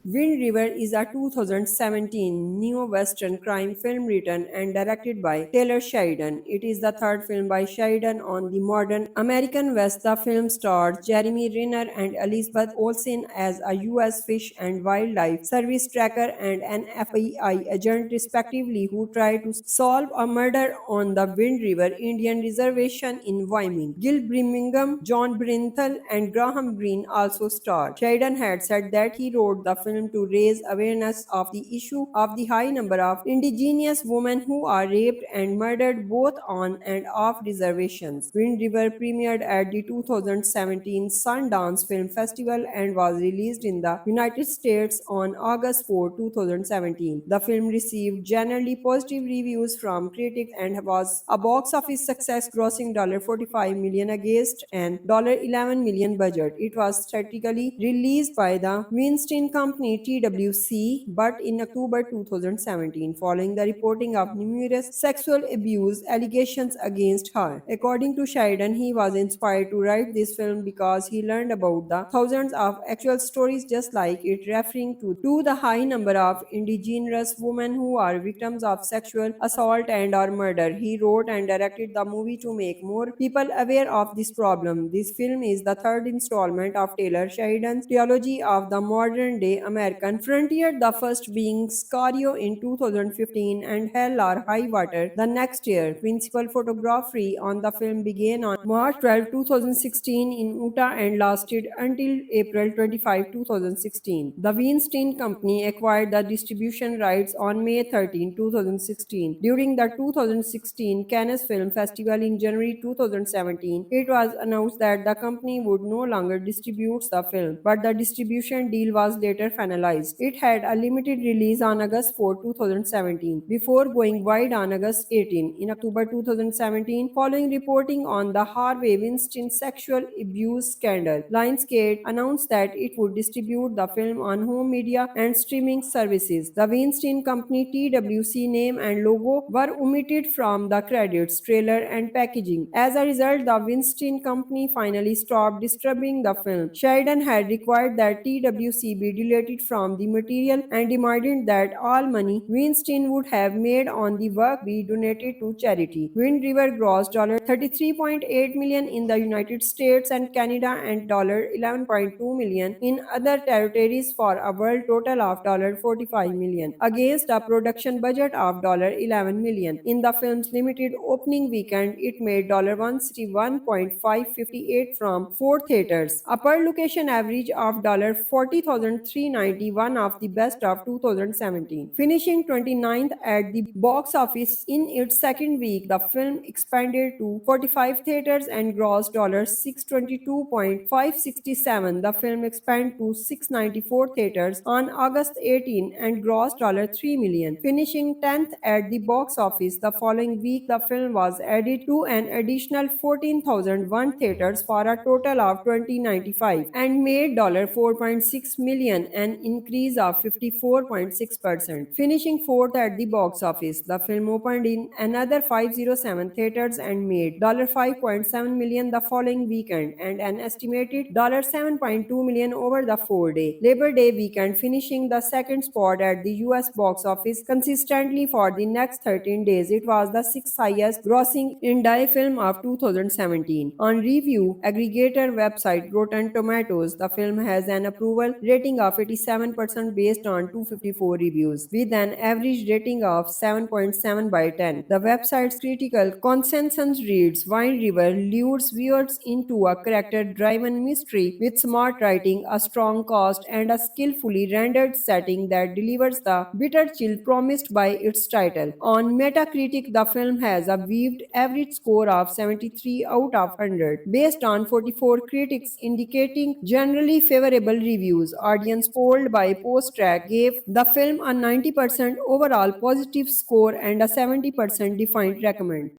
Wind River is a 2017 neo-western crime film written and directed by Taylor Sheridan. It is the third film by Sheridan on the modern American West. The film stars Jeremy Renner and Elizabeth Olsen as a U.S. Fish and Wildlife Service tracker and an FBI agent, respectively, who try to solve a murder on the Wind River Indian Reservation in Wyoming. Gil Birmingham, John Brinthal, and Graham Greene also starred. Sheridan had said that he wrote the film to raise awareness of the issue of the high number of indigenous women who are raped and murdered both on and off reservations. Wind River premiered at the 2017 Sundance Film Festival and was released in the United States on August 4, 2017. The film received generally positive reviews from critics and was a box office success, grossing $45 million against an $11 million budget. It was theatrically released by the Weinstein Company (TWC), but in October 2017, following the reporting of numerous sexual abuse allegations against her. According to Sheridan, he was inspired to write this film because he learned about the thousands of actual stories just like it, referring to the high number of indigenous women who are victims of sexual assault and or murder. He wrote and directed the movie to make more people aware of this problem. This film is the third installment of Taylor Sheridan's trilogy of the modern day American frontier, the first being Sicario in 2015 and Hell or High Water the next year. Principal photography on the film began on March 12, 2016 in Utah and lasted until April 25, 2016. The Weinstein Company acquired the distribution rights on May 13, 2016. During the 2016 Cannes Film Festival in January 2017, it was announced that the company would no longer distribute the film, but the distribution deal was later finalized. It had a limited release on August 4, 2017, before going wide on August 18. In October 2017, following reporting on the Harvey Weinstein sexual abuse scandal, Lionsgate announced that it would distribute the film on home media and streaming services. The Weinstein Company (TWC) name and logo were omitted from the credits, trailer, and packaging. As a result, the Weinstein Company finally stopped distributing the film. Sheridan had required that TWC be deleted from the material and demanded that all money Weinstein would have made on the work be donated to charity. Wind River grossed $33.8 million in the United States and Canada and $11.2 million in other territories for a world total of $45 million, against a production budget of $11 million. In the film's limited opening weekend, it made $161.558 from four theaters, a per location average of $40,391 of the best of 2017. Finishing 29th at the box office in its second week, the film expanded to 45 theaters and grossed $622.567. The film expanded to 694 theaters on August 18 and grossed $3 million. Finishing 10th at the box office the following week, the film was added to an additional 14,001 theaters for a total of 2095 and made $4.6 million, an increase of 54.6%. Finishing fourth at the box office, the film opened in another 507 theaters and made $5.7 million the following weekend and an estimated $7.2 million over the 4-day Labor Day weekend, finishing the second spot at the US box office consistently for the next 13 days. It was the sixth highest grossing indie film of 2017. On review aggregator website Rotten Tomatoes, the film has an approval rating of 87% based on 254 reviews, with an average rating of 7.7 by 10. The website's critical consensus reads, Wind River lures viewers into a character-driven mystery with smart writing, a strong cast, and a skillfully rendered setting that delivers the bitter chill promised by its title. On Metacritic, the film has a weaved average score of 73 out of 100, based on 44 critics indicating generally favorable reviews. Audience polled by PostTrack gave the film a 90% overall positive score and a 70% defined recommend.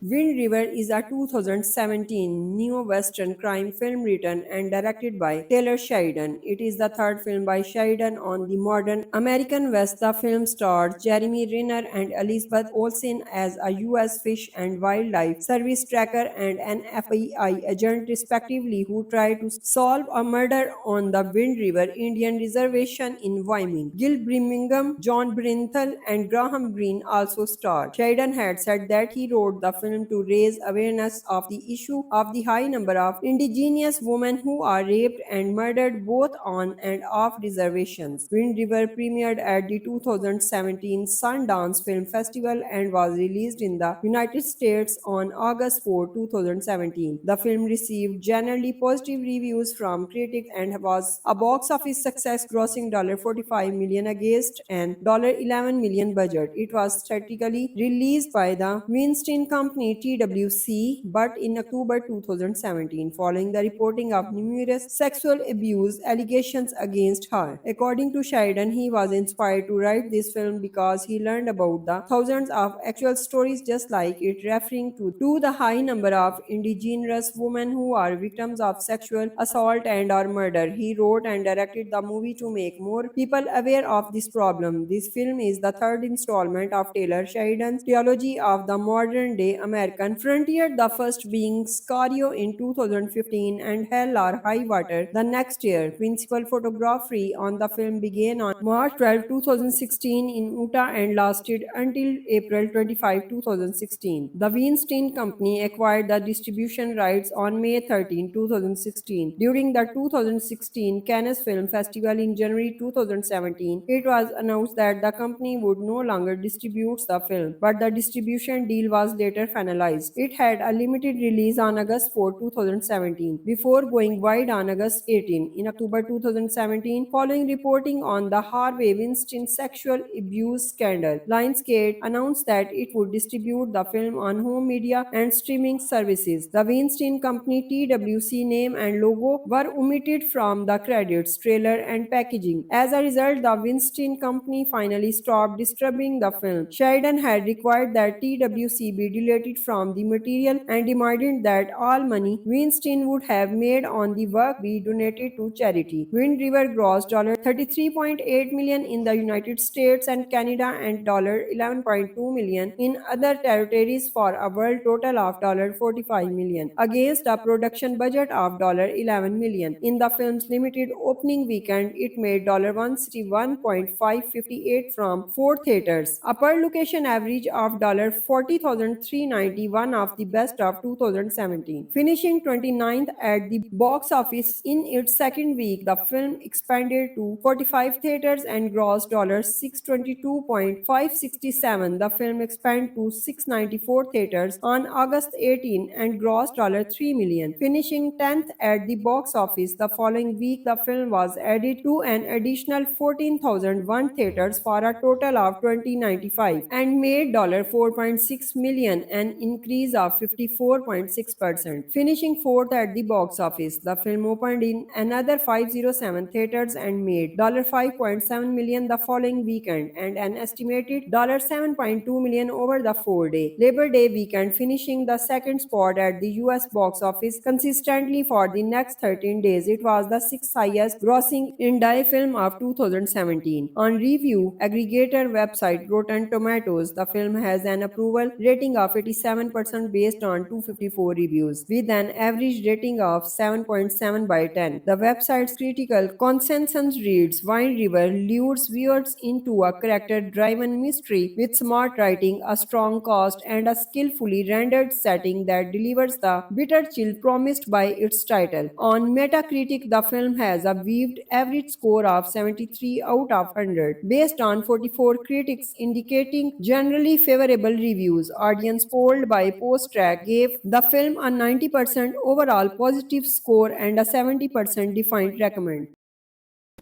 Wind River is a 2017 neo-western crime film written and directed by Taylor Sheridan. It is the third film by Sheridan on the modern American West. The film stars Jeremy Renner and Elizabeth Olsen as a U.S. Fish and Wildlife Service tracker and an FBI agent, respectively, who try to solve a murder on the Wind River Indian Reservation in Wyoming. Gil Birmingham, John Bernthal, and Graham Greene also starred. Sheridan had said that he wrote the film to raise awareness of the issue of the high number of indigenous women who are raped and murdered both on and off reservations. Wind River premiered at the 2017 Sundance Film Festival and was released in the United States on August 4, 2017. The film received generally positive reviews from critics and was a box office success, grossing $45 million against an $11 million budget. It was theatrically released by the Weinstein Company (TWC), but in October 2017, following the reporting of numerous sexual abuse allegations against her. According to Sheridan, he was inspired to write this film because he learned about the thousands of actual stories just like it, referring to the high number of indigenous women who are victims of sexual assault and or murder. He wrote and directed the movie to make more people aware of this problem. This film is the third installment of Taylor Sheridan's trilogy of the modern day American frontier, the first being Sicario in 2015 and Hell or High Water the next year. Principal photography on the film began on March 12, 2016 in Utah and lasted until April 25, 2016. The Weinstein Company acquired the distribution rights on May 13, 2016. During the 2016 Cannes Film Festival in January 2017, it was announced that the company would no longer distribute the film, but the distribution deal was later finalized. It had a limited release on August 4, 2017, before going wide on August 18. In October 2017, following reporting on the Harvey Weinstein sexual abuse scandal, Lionsgate announced that it would distribute the film on home media and streaming services. The Weinstein Company (TWC) name and logo were omitted from the credits, trailer, and packaging. As a result, the Weinstein Company finally stopped distributing the film. Sheridan had required that TWC be deleted from the material and demanded that all money Weinstein would have made on the work be donated to charity. Wind River grossed $33.8 million in the United States and Canada and $11.2 million in other territories for a world total of $45 million, against a production budget of $11 million. In the film's limited opening weekend, it made $161.558 from four theaters, a per location average of $40,391 of the best of 2017. Finishing 29th at the box office in its second week, the film expanded to 45 theaters and grossed $622.567. The film expanded to 694 theaters on August 18 and grossed $3 million. Finishing 10th at the box office the following week, the film was added to an additional 14,001 theaters for a total of 2,095 and made $4.6 million, an increase of 54.6%. Finishing fourth at the box office, the film opened in another 507 theaters and made $5.7 million the following weekend and an estimated $7.2 million over the 4-day Labor Day weekend, finishing the second spot at the US box office consistently for the next 13 days. It was the sixth highest grossing indie film of 2017. On review aggregator website Rotten Tomatoes, the film has an approval rating of 87% based on 254 reviews, with an average rating of 7.7 by 10. The website's critical consensus reads, Wind River lures viewers into a character-driven mystery with smart writing, a strong cast, and a skillfully rendered setting that delivers the bitter chill promised by its title. On Metacritic, the film has a weaved average score of 73 out of 100, based on 44 critics indicating generally favorable reviews. Audience polled by PostTrack gave the film a 90% overall positive score and a 70% defined recommend.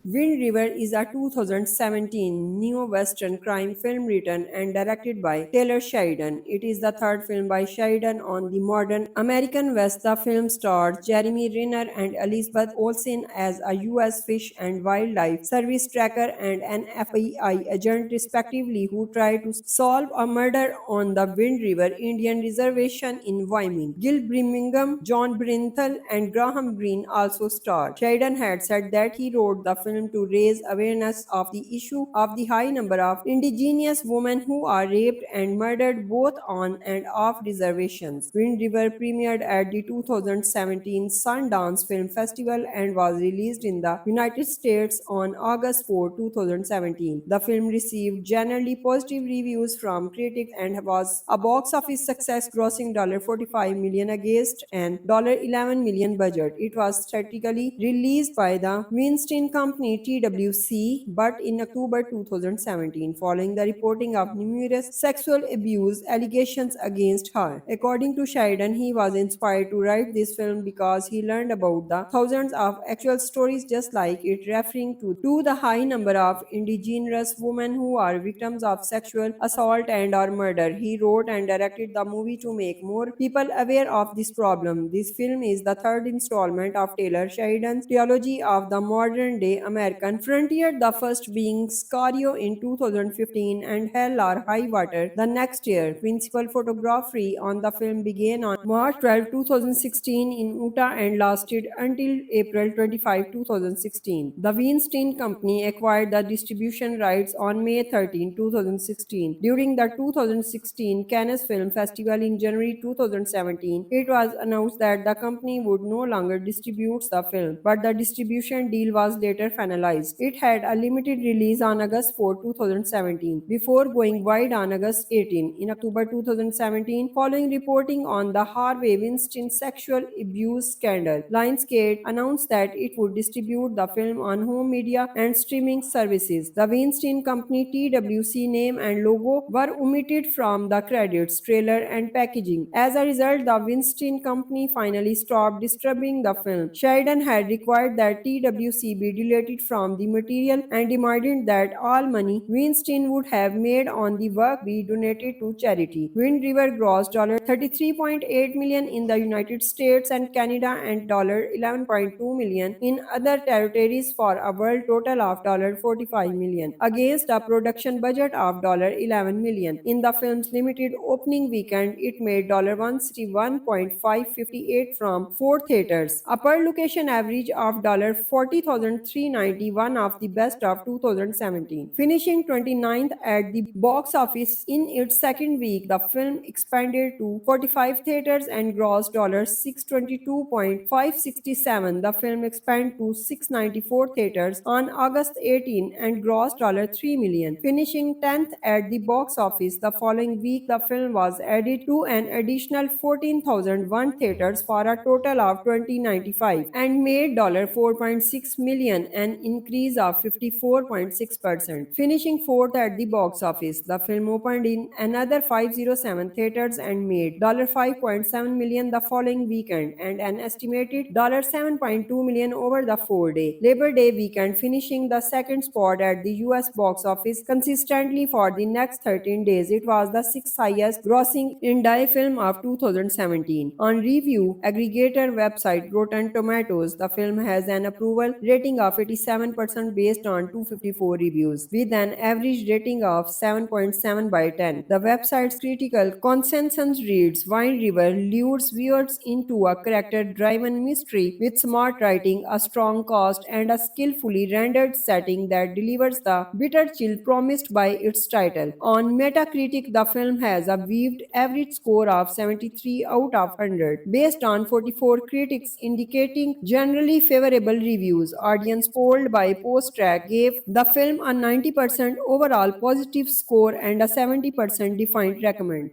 Wind River is a 2017 neo-western crime film written and directed by Taylor Sheridan. It is the third film by Sheridan on the modern American West. The film stars Jeremy Renner and Elizabeth Olsen as a U.S. Fish and Wildlife Service tracker and an FBI agent, respectively, who try to solve a murder on the Wind River Indian Reservation in Wyoming. Gil Birmingham, John Brinthal, and Graham Greene also starred. Sheridan had said that he wrote the film to raise awareness of the issue of the high number of indigenous women who are raped and murdered both on and off reservations. Wind River premiered at the 2017 Sundance Film Festival and was released in the United States on August 4, 2017. The film received generally positive reviews from critics and was a box office success, grossing $45 million against an $11 million budget. It was theatrically released by the Weinstein Company TWC, but in October 2017, following the reporting of numerous sexual abuse allegations against her. According to Sheridan, he was inspired to write this film because he learned about the thousands of actual stories just like it, referring to the high number of indigenous women who are victims of sexual assault and or murder. He wrote and directed the movie to make more people aware of this problem. This film is the third installment of Taylor Sheridan's trilogy of the modern day American frontier, the first being Sicario in 2015 and Hell or High Water the next year. Principal photography on the film began on March 12, 2016 in Utah and lasted until April 25, 2016. The Weinstein Company acquired the distribution rights on May 13, 2016. During the 2016 Cannes Film Festival in January 2017, it was announced that the company would no longer distribute the film, but the distribution deal was later finalized. It had a limited release on August 4, 2017, before going wide on August 18. In October 2017, following reporting on the Harvey Weinstein sexual abuse scandal, Lionsgate announced that it would distribute the film on home media and streaming services. The Weinstein Company TWC name and logo were omitted from the credits, trailer, and packaging. As a result, the Weinstein Company finally stopped distributing the film. Sheridan had required that TWC be deleted from the material and demanded that all money Weinstein would have made on the work be donated to charity. Wind River grossed $33.8 million in the United States and Canada and $11.2 million in other territories for a world total of $45 million, against a production budget of $11 million. In the film's limited opening weekend, it made $161.558 from four theaters, a per location average of $40,391 of the best of 2017. Finishing 29th at the box office in its second week, the film expanded to 45 theaters and grossed $622.567. The film expanded to 694 theaters on August 18 and grossed $3 million. Finishing 10th at the box office the following week, the film was added to an additional 14,001 theaters for a total of 2095 and made $4.6 million, an increase of 54.6%. Finishing fourth at the box office, the film opened in another 507 theaters and made $5.7 million the following weekend and an estimated $7.2 million over the 4-day Labor Day weekend, finishing the second spot at the US box office consistently for the next 13 days. It was the sixth highest grossing indie film of 2017. On review aggregator website Rotten Tomatoes, the film has an approval rating of 87% based on 254 reviews, with an average rating of 7.7 by 10. The website's critical consensus reads, Wind River lures viewers into a character-driven mystery with smart writing, a strong cast, and a skillfully rendered setting that delivers the bitter chill promised by its title. On Metacritic, the film has a weaved average score of 73 out of 100, based on 44 critics indicating generally favorable reviews. Audience polled by PostTrack gave the film a 90% overall positive score and a 70% defined recommend.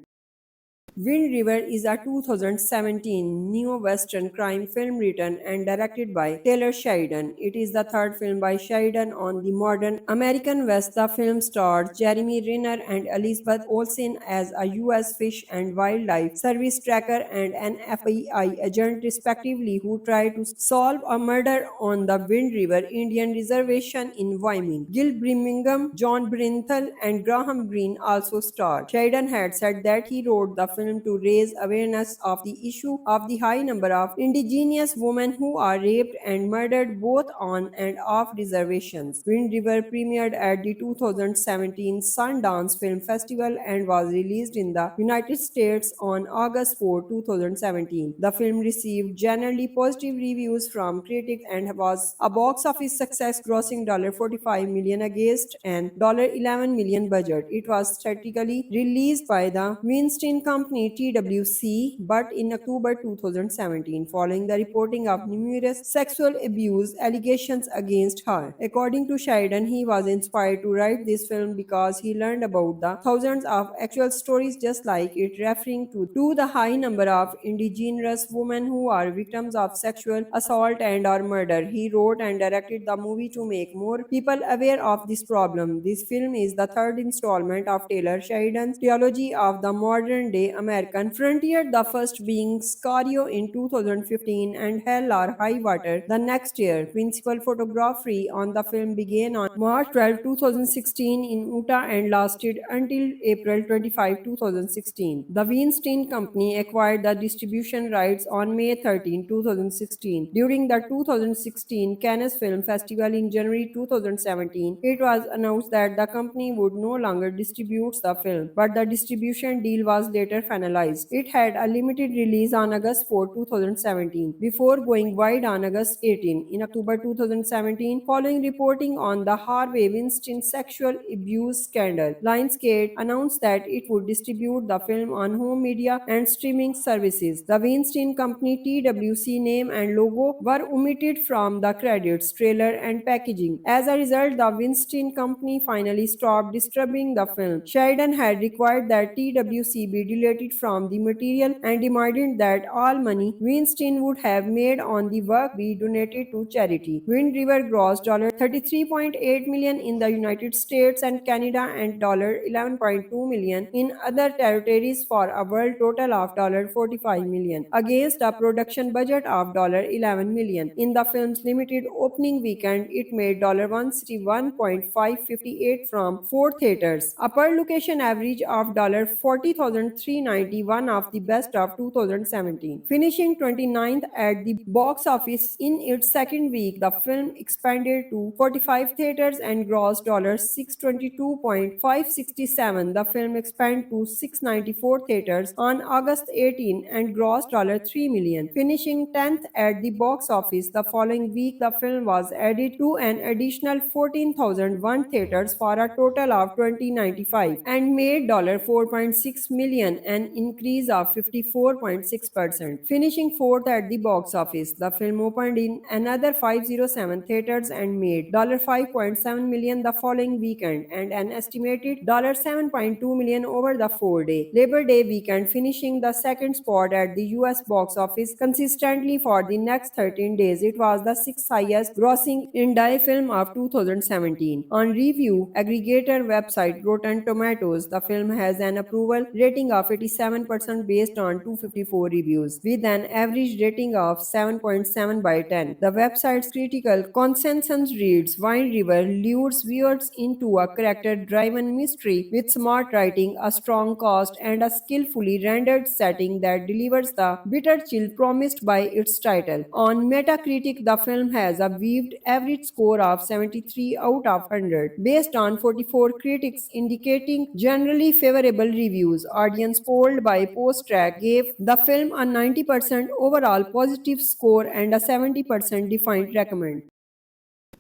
Wind River is a 2017 neo-western crime film written and directed by Taylor Sheridan. It is the third film by Sheridan on the modern American West. The film stars Jeremy Renner and Elizabeth Olsen as a U.S. Fish and Wildlife Service tracker and an FBI agent, respectively, who try to solve a murder on the Wind River Indian Reservation in Wyoming. Gil Birmingham, John Brinthal, and Graham Greene also starred. Sheridan had said that he wrote the film to raise awareness of the issue of the high number of indigenous women who are raped and murdered both on and off reservations. Wind River premiered at the 2017 Sundance Film Festival and was released in the United States on August 4, 2017. The film received generally positive reviews from critics and was a box office success, grossing $45 million against an $11 million budget. It was theatrically released by the Weinstein Company (TWC), but in October 2017, following the reporting of numerous sexual abuse allegations against her. According to Sheridan, he was inspired to write this film because he learned about the thousands of actual stories just like it, referring to the high number of indigenous women who are victims of sexual assault and or murder. He wrote and directed the movie to make more people aware of this problem. This film is the third installment of Taylor Sheridan's trilogy of the modern day American frontier, the first being Sicario in 2015 and Hell or High Water the next year. Principal photography on the film began on March 12, 2016 in Utah and lasted until April 25, 2016. The Weinstein Company acquired the distribution rights on May 13, 2016. During the 2016 Cannes Film Festival in January 2017, it was announced that the company would no longer distribute the film, but the distribution deal was later finalized. It had a limited release on August 4, 2017, before going wide on August 18. In October 2017, following reporting on the Harvey Weinstein sexual abuse scandal, Lionsgate announced that it would distribute the film on home media and streaming services. The Weinstein Company (TWC) name and logo were omitted from the credits, trailer, and packaging. As a result, the Weinstein Company finally stopped distributing the film. Sheridan had required that TWC be deleted from the material and demanded that all money Weinstein would have made on the work be donated to charity. Wind River grossed $33.8 million in the United States and Canada and $11.2 million in other territories for a world total of $45 million, against a production budget of $11 million. In the film's limited opening weekend, it made $161.558 from four theaters, a per location average of $40,391 of the best of 2017. Finishing 29th at the box office in its second week, the film expanded to 45 theaters and grossed $622.567. The film expanded to 694 theaters on August 18 and grossed $3 million. Finishing 10th at the box office the following week, the film was added to an additional 14,001 theaters for a total of 2095 and made $4.6 million, an increase of 54.6%. Finishing fourth at the box office, the film opened in another 507 theaters and made $5.7 million the following weekend and an estimated $7.2 million over the 4-day Labor Day weekend, finishing the second spot at the US box office consistently for the next 13 days. It was the sixth highest grossing indie film of 2017. On review aggregator website Rotten Tomatoes, the film has an approval rating of 87% based on 254 reviews, with an average rating of 7.7 by 10. The website's critical consensus reads, Wind River lures viewers into a character-driven mystery with smart writing, a strong cast, and a skillfully rendered setting that delivers the bitter chill promised by its title. On Metacritic, the film has a weaved average score of 73 out of 100, based on 44 critics indicating generally favorable reviews. Audience polled by PostTrack gave the film a 90% overall positive score and a 70% defined recommend.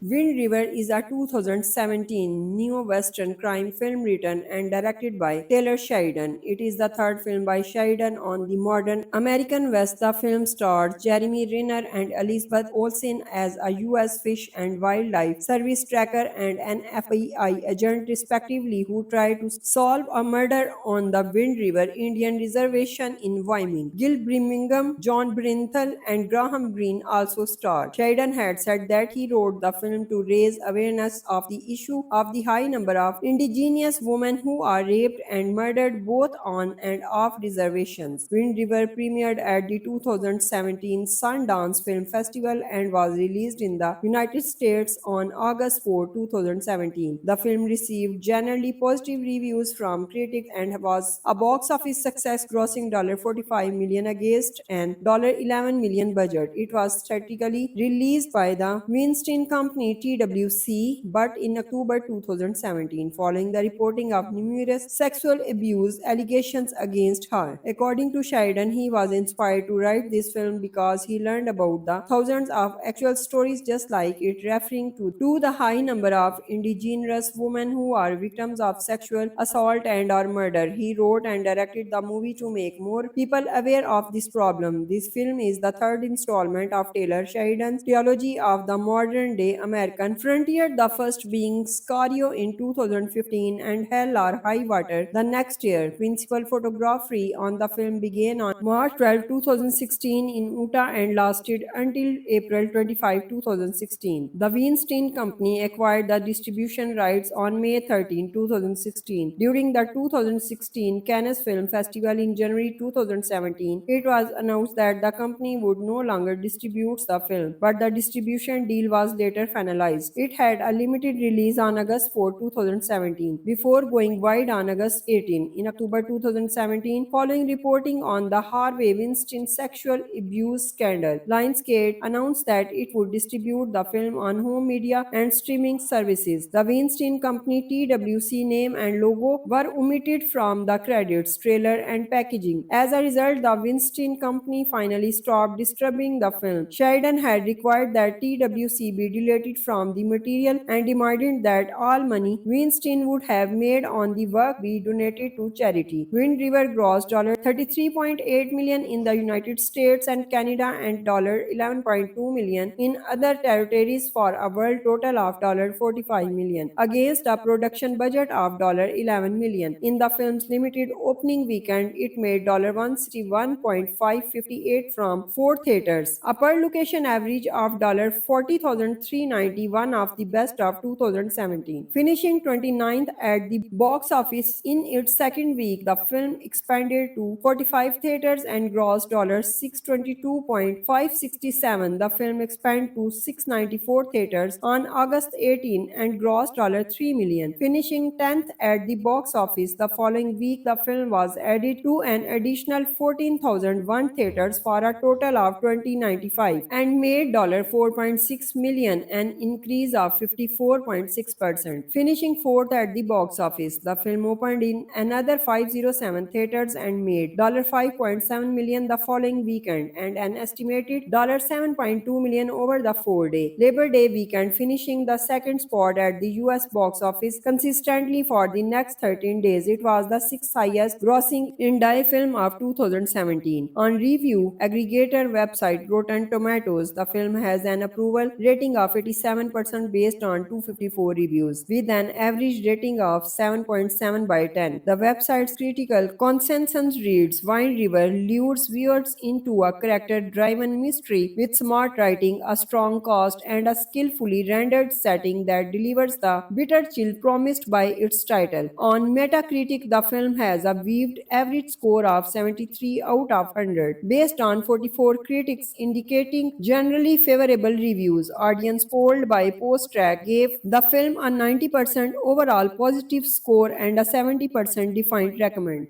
Wind River is a 2017 neo-western crime film written and directed by Taylor Sheridan. It is the third film by Sheridan on the modern American West. The film stars Jeremy Renner and Elizabeth Olsen as a U.S. Fish and Wildlife Service tracker and an FBI agent, respectively, who try to solve a murder on the Wind River Indian Reservation in Wyoming. Gil Birmingham, John Brinthal, and Graham Greene also starred. Sheridan had said that he wrote the film to raise awareness of the issue of the high number of indigenous women who are raped and murdered both on and off reservations. Wind River premiered at the 2017 Sundance Film Festival and was released in the United States on August 4, 2017. The film received generally positive reviews from critics and was a box office success, grossing $45 million against an $11 million budget. It was theatrically released by the Weinstein Company TWC, but in October 2017, following the reporting of numerous sexual abuse allegations against her. According to Sheridan, he was inspired to write this film because he learned about the thousands of actual stories just like it, referring to the high number of indigenous women who are victims of sexual assault and or murder. He wrote and directed the movie to make more people aware of this problem. This film is the third installment of Taylor Sheridan's trilogy of the modern day American frontier, the first being Sicario in 2015 and Hell or High Water the next year. Principal photography on the film began on March 12, 2016 in Utah and lasted until April 25, 2016. The Weinstein Company acquired the distribution rights on May 13, 2016. During the 2016 Cannes Film Festival in January 2017, it was announced that the company would no longer distribute the film, but the distribution deal was later finalized. It had a limited release on August 4, 2017, before going wide on August 18. In October 2017, following reporting on the Harvey Weinstein sexual abuse scandal, Lionsgate announced that it would distribute the film on home media and streaming services. The Weinstein Company TWC name and logo were omitted from the credits, trailer, and packaging. As a result, the Weinstein Company finally stopped distributing the film. Sheridan had required that TWC be deleted from the material and demanded that all money Weinstein would have made on the work be donated to charity. Wind River grossed $33.8 million in the United States and Canada and $11.2 million in other territories for a world total of $45 million, against a production budget of $11 million. In the film's limited opening weekend, it made $161.558 from four theaters, a per location average of $40,391 of the best of 2017. Finishing 29th at the box office in its second week, the film expanded to 45 theaters and grossed $622.567. The film expanded to 694 theaters on August 18 and grossed $3 million. Finishing 10th at the box office the following week, the film was added to an additional 14,001 theaters for a total of 2095 and made $4.6 million, an increase of 54.6%. Finishing fourth at the box office, the film opened in another 507 theaters and made $5.7 million the following weekend and an estimated $7.2 million over the 4-day Labor Day weekend, finishing the second spot at the US box office consistently for the next 13 days. It was the sixth highest grossing indie film of 2017. On review aggregator website Rotten Tomatoes, the film has an approval rating of 87% based on 254 reviews, with an average rating of 7.7 by 10. The website's critical consensus reads, Wind River lures viewers into a character-driven mystery with smart writing, a strong cast, and a skillfully rendered setting that delivers the bitter chill promised by its title. On Metacritic, the film has a weaved average score of 73 out of 100, based on 44 critics indicating generally favorable reviews. Audience polled by PostTrack gave the film a 90% overall positive score and a 70% defined recommend.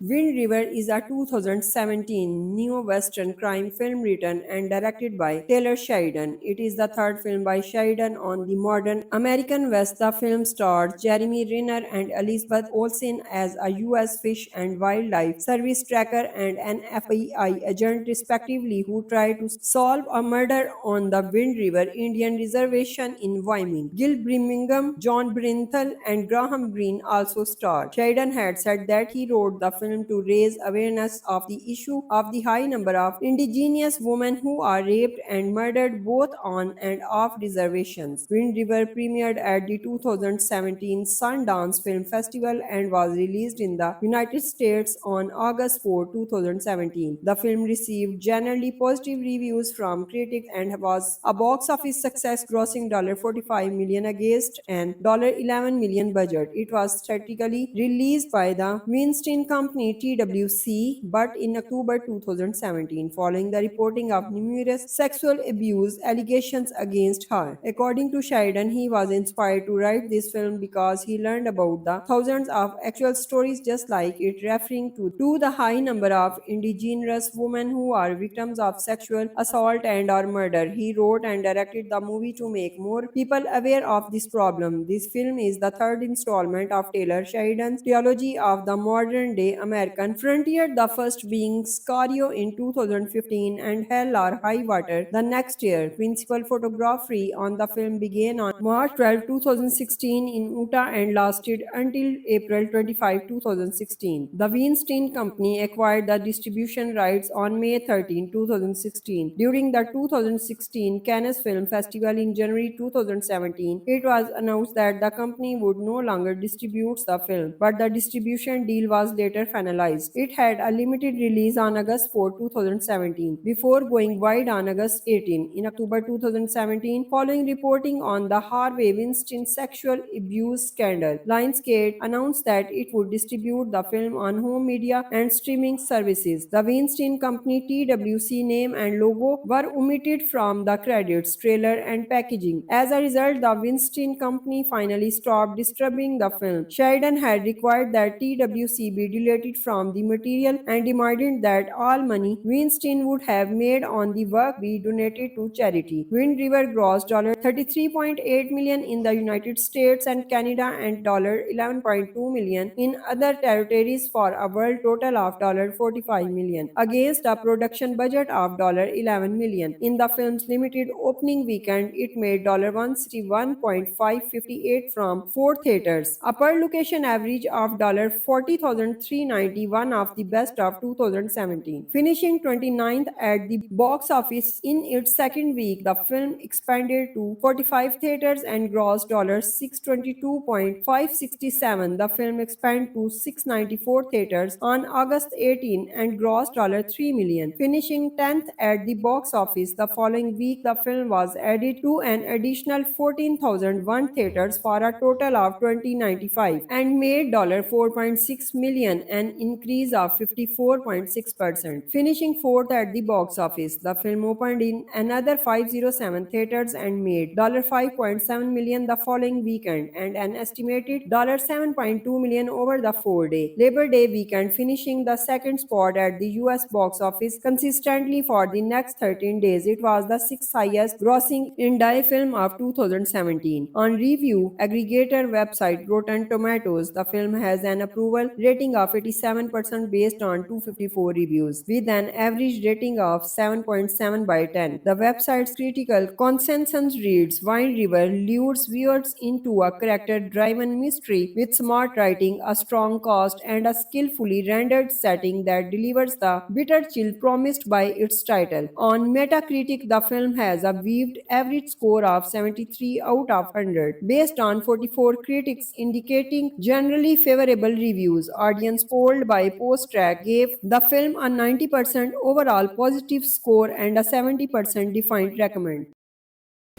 Wind River is a 2017 neo-western crime film written and directed by Taylor Sheridan. It is the third film by Sheridan on the modern American West. The film stars Jeremy Renner and Elizabeth Olsen as a U.S. Fish and Wildlife Service tracker and an FBI agent, respectively, who try to solve a murder on the Wind River Indian Reservation in Wyoming. Gil Birmingham, John Bernthal, and Graham Greene also starred. Sheridan had said that he wrote the film to raise awareness of the issue of the high number of indigenous women who are raped and murdered both on and off reservations. Wind River premiered at the 2017 Sundance Film Festival and was released in the United States on August 4, 2017. The film received generally positive reviews from critics and was a box office success, grossing $45 million against an $11 million budget. It was theatrically released by the Weinstein Company (TWC), but in October 2017, following the reporting of numerous sexual abuse allegations against her. According to Sheridan, he was inspired to write this film because he learned about the thousands of actual stories just like it, referring to the high number of indigenous women who are victims of sexual assault and or murder. He wrote and directed the movie to make more people aware of this problem. This film is the third installment of Taylor Sheridan's trilogy of the modern day American frontier, the first being Sicario in 2015 and Hell or High Water the next year. Principal photography on the film began on March 12, 2016 in Utah and lasted until April 25, 2016. The Weinstein Company acquired the distribution rights on May 13, 2016. During the 2016 Cannes Film Festival in January 2017, it was announced that the company would no longer distribute the film, but the distribution deal was later finalized. It had a limited release on August 4, 2017, before going wide on August 18. In October 2017, following reporting on the Harvey Weinstein sexual abuse scandal, Lionsgate announced that it would distribute the film on home media and streaming services. The Weinstein Company (TWC) name and logo were omitted from the credits, trailer, and packaging. As a result, the Weinstein Company finally stopped distributing the film. Sheridan had required that TWC be deleted from the material and demanded that all money Weinstein would have made on the work be donated to charity. Wind River grossed $33.8 million in the United States and Canada and $11.2 million in other territories for a world total of $45 million, against a production budget of $11 million. In the film's limited opening weekend, it made $161.558 from four theaters, a per location average of $40,391 of the best of 2017. Finishing 29th at the box office in its second week, the film expanded to 45 theaters and grossed $622.567. The film expanded to 694 theaters on August 18 and grossed $3 million. Finishing 10th at the box office the following week, the film was added to an additional 14,001 theaters for a total of 2,095 and made $4.6 million, an increase of 54.6%. Finishing fourth at the box office, the film opened in another 507 theaters and made $5.7 million the following weekend and an estimated $7.2 million over the 4-day Labor Day weekend, finishing the second spot at the US box office consistently for the next 13 days. It was the sixth highest grossing indie film of 2017. On review aggregator website Rotten Tomatoes, the film has an approval rating of 87% based on 254 reviews, with an average rating of 7.7 by 10. The website's critical consensus reads, Wind River lures viewers into a character-driven mystery with smart writing, a strong cast, and a skillfully rendered setting that delivers the bitter chill promised by its title. On Metacritic, the film has a weaved average score of 73 out of 100, based on 44 critics indicating generally favorable reviews. Audience polled by PostTrack gave the film a 90% overall positive score and a 70% defined recommend.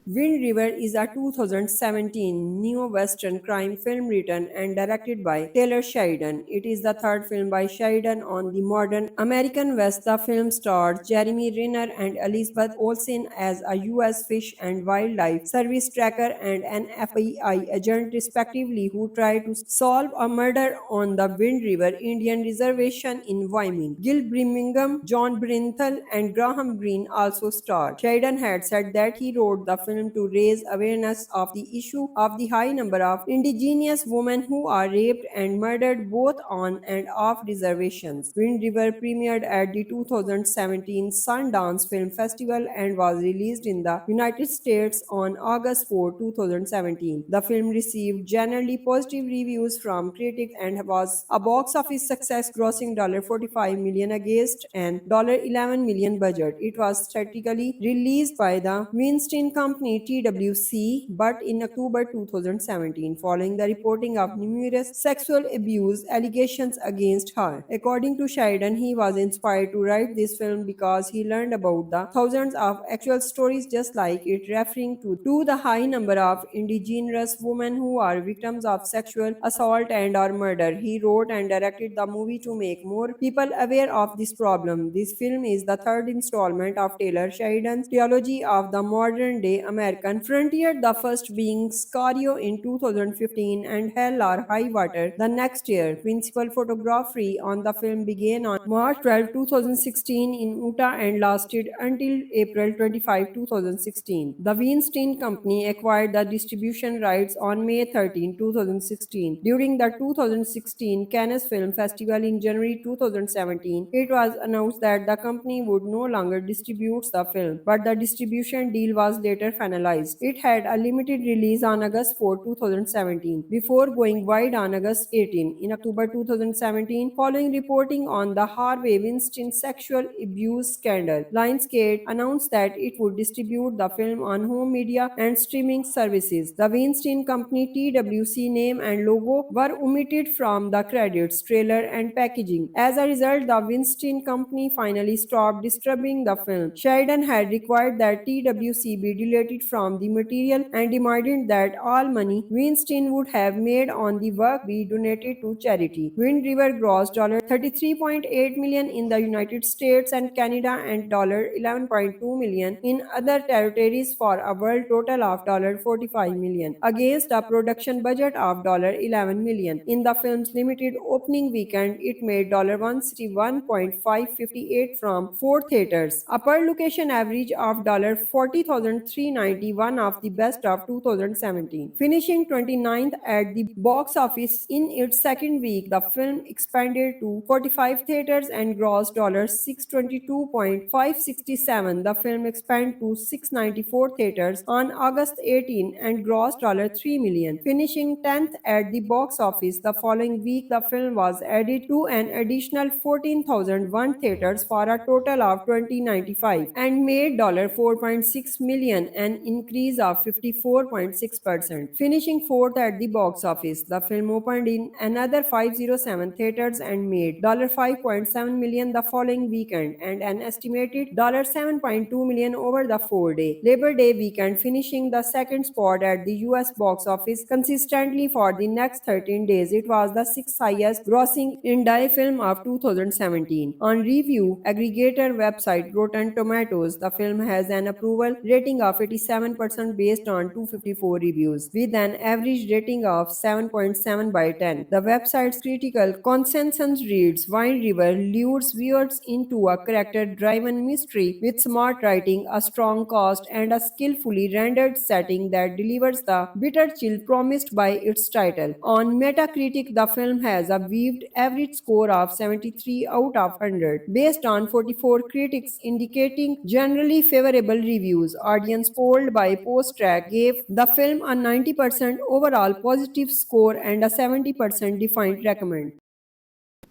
Wind River is a 2017 neo-western crime film written and directed by Taylor Sheridan. It is the third film by Sheridan on the modern American West. The film stars Jeremy Renner and Elizabeth Olsen as a U.S. Fish and Wildlife Service tracker and an FBI agent, respectively, who try to solve a murder on the Wind River Indian Reservation in Wyoming. Gil Birmingham, John Brinthal, and Graham Greene also starred. Sheridan had said that he wrote the film to raise awareness of the issue of the high number of indigenous women who are raped and murdered both on and off reservations. Wind River premiered at the 2017 Sundance Film Festival and was released in the United States on August 4, 2017. The film received generally positive reviews from critics and was a box office success, grossing $45 million against an $11 million budget. It was theatrically released by the Weinstein Company (TWC), but in October 2017, following the reporting of numerous sexual abuse allegations against her. According to Sheridan, he was inspired to write this film because he learned about the thousands of actual stories just like it, referring to the high number of indigenous women who are victims of sexual assault and or murder. He wrote and directed the movie to make more people aware of this problem. This film is the third installment of Taylor Sheridan's trilogy of the modern day American frontier, the first being Sicario in 2015 and Hell or High Water the next year. Principal photography on the film began on March 12, 2016 in Utah and lasted until April 25, 2016. The Weinstein Company acquired the distribution rights on May 13, 2016. During the 2016 Cannes Film Festival in January 2017, it was announced that the company would no longer distribute the film, but the distribution deal was later finalized. It had a limited release on August 4, 2017, before going wide on August 18. In October 2017, following reporting on the Harvey Weinstein sexual abuse scandal, Lionsgate announced that it would distribute the film on home media and streaming services. The Weinstein Company (TWC) name and logo were omitted from the credits, trailer, and packaging. As a result, the Weinstein Company finally stopped distributing the film. Sheridan had required that TWC be deleted from the material and demanded that all money Weinstein would have made on the work be donated to charity. Wind River grossed $33.8 million in the United States and Canada and $11.2 million in other territories for a world total of $45 million, against a production budget of $11 million. In the film's limited opening weekend, it made $161.558 from four theaters, a per location average of $40,391 of the best of 2017. Finishing 29th at the box office in its second week, the film expanded to 45 theaters and grossed $622.567. The film expanded to 694 theaters on August 18 and grossed $3 million. Finishing 10th at the box office the following week, the film was added to an additional 14,001 theaters for a total of 2095 and made $4.6 million, an increase of 54.6%. Finishing fourth at the box office, the film opened in another 507 theaters and made $5.7 million the following weekend and an estimated $7.2 million over the 4-day Labor Day weekend, finishing the second spot at the US box office consistently for the next 13 days. It was the sixth highest grossing indie film of 2017. On review aggregator website Rotten Tomatoes, the film has an approval rating of 87% based on 254 reviews, with an average rating of 7.7 by 10. The website's critical consensus reads, Wind River lures viewers into a character-driven mystery with smart writing, a strong cast, and a skillfully rendered setting that delivers the bitter chill promised by its title. On Metacritic, the film has a weaved average score of 73 out of 100, based on 44 critics indicating generally favorable reviews. Audience polled by PostTrack gave the film a 90% overall positive score and a 70% defined recommend.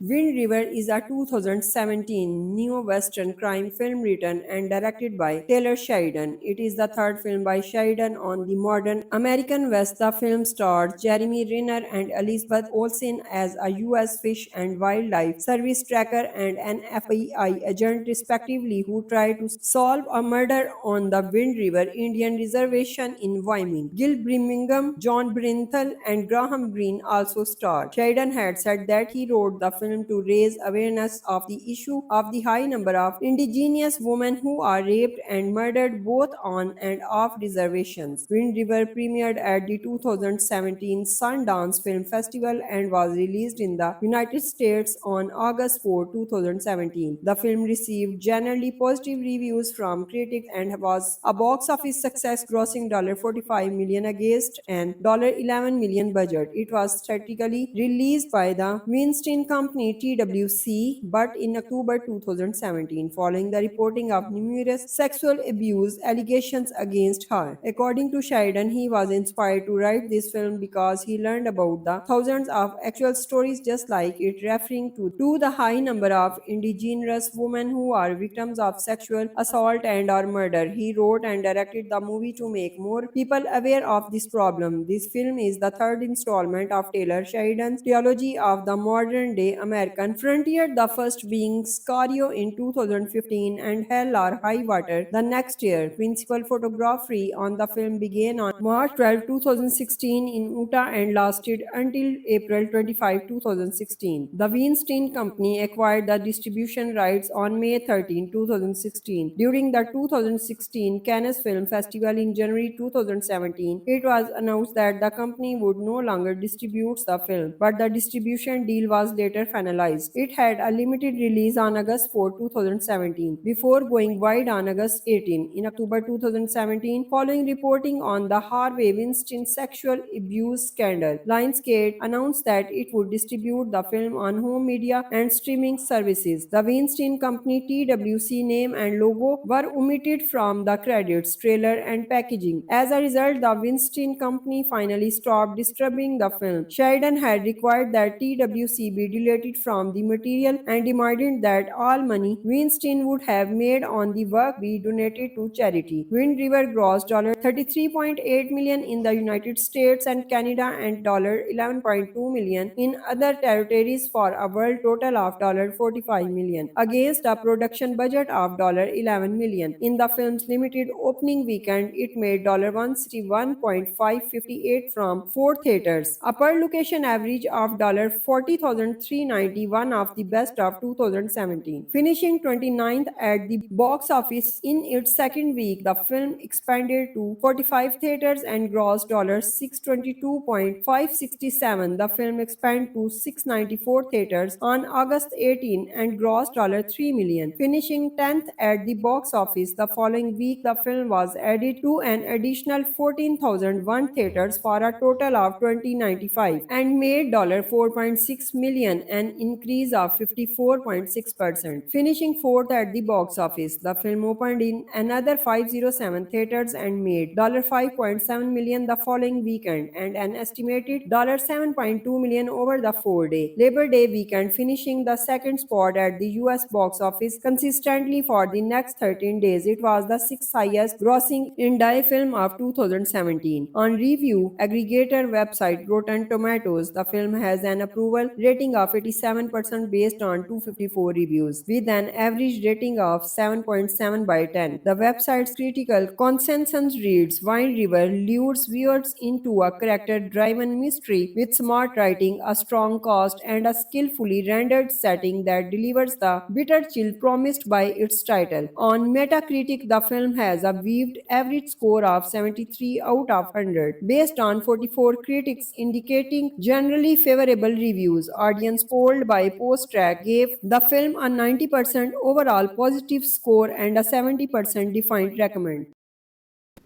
Wind River is a 2017 neo-western crime film written and directed by Taylor Sheridan. It is the third film by Sheridan on the modern American West. The film stars Jeremy Renner and Elizabeth Olsen as a U.S. Fish and Wildlife Service tracker and an FBI agent, respectively, who try to solve a murder on the Wind River Indian Reservation in Wyoming. Gil Birmingham, John Brenthal, and Graham Greene also starred. Sheridan had said that he wrote the film to raise awareness of the issue of the high number of indigenous women who are raped and murdered both on and off reservations. Wind River premiered at the 2017 Sundance Film Festival and was released in the United States on August 4, 2017. The film received generally positive reviews from critics and was a box office success, grossing $45 million against an $11 million budget. It was theatrically released by the Weinstein Company TWC, but in October 2017, following the reporting of numerous sexual abuse allegations against her. According to Sheridan, he was inspired to write this film because he learned about the thousands of actual stories just like it, referring to the high number of indigenous women who are victims of sexual assault and or murder. He wrote and directed the movie to make more people aware of this problem. This film is the third installment of Taylor Sheridan's trilogy of the modern day American frontier, the first being Sicario in 2015 and Hell or High Water the next year. Principal photography on the film began on March 12, 2016 in Utah and lasted until April 25, 2016. The Weinstein Company acquired the distribution rights on May 13, 2016. During the 2016 Cannes Film Festival in January 2017, it was announced that the company would no longer distribute the film, but the distribution deal was later finalized. It had a limited release on August 4, 2017, before going wide on August 18. In October 2017, following reporting on the Harvey Weinstein sexual abuse scandal, Lionsgate announced that it would distribute the film on home media and streaming services. The Weinstein Company TWC name and logo were omitted from the credits, trailer, and packaging. As a result, the Weinstein Company finally stopped distributing the film. Sheridan had required that TWC be deleted from the material and demanded that all money Weinstein would have made on the work be donated to charity. Wind River grossed $33.8 million in the United States and Canada and $11.2 million in other territories for a world total of $45 million, against a production budget of $11 million. In the film's limited opening weekend, it made $161.558 from four theaters, a per location average of $40,391 of the best of 2017. Finishing 29th at the box office in its second week, the film expanded to 45 theaters and grossed $622.567. The film expanded to 694 theaters on August 18 and grossed $3 million. Finishing 10th at the box office the following week, the film was added to an additional 14,001 theaters for a total of 2,095 and made $4.6 million, an increase of 54.6%. Finishing fourth at the box office, the film opened in another 507 theaters and made $5.7 million the following weekend and an estimated $7.2 million over the 4-day Labor Day weekend, finishing the second spot at the US box office consistently for the next 13 days. It was the sixth highest grossing indie film of 2017. On review aggregator website Rotten Tomatoes, the film has an approval rating of 87% based on 254 reviews, with an average rating of 7.7 by 10. The website's critical consensus reads, Wind River lures viewers into a character-driven mystery with smart writing, a strong cast, and a skillfully rendered setting that delivers the bitter chill promised by its title. On Metacritic, the film has a weaved average score of 73 out of 100, based on 44 critics indicating generally favorable reviews. Audience polled by PostTrack gave the film a 90% overall positive score and a 70% defined recommend.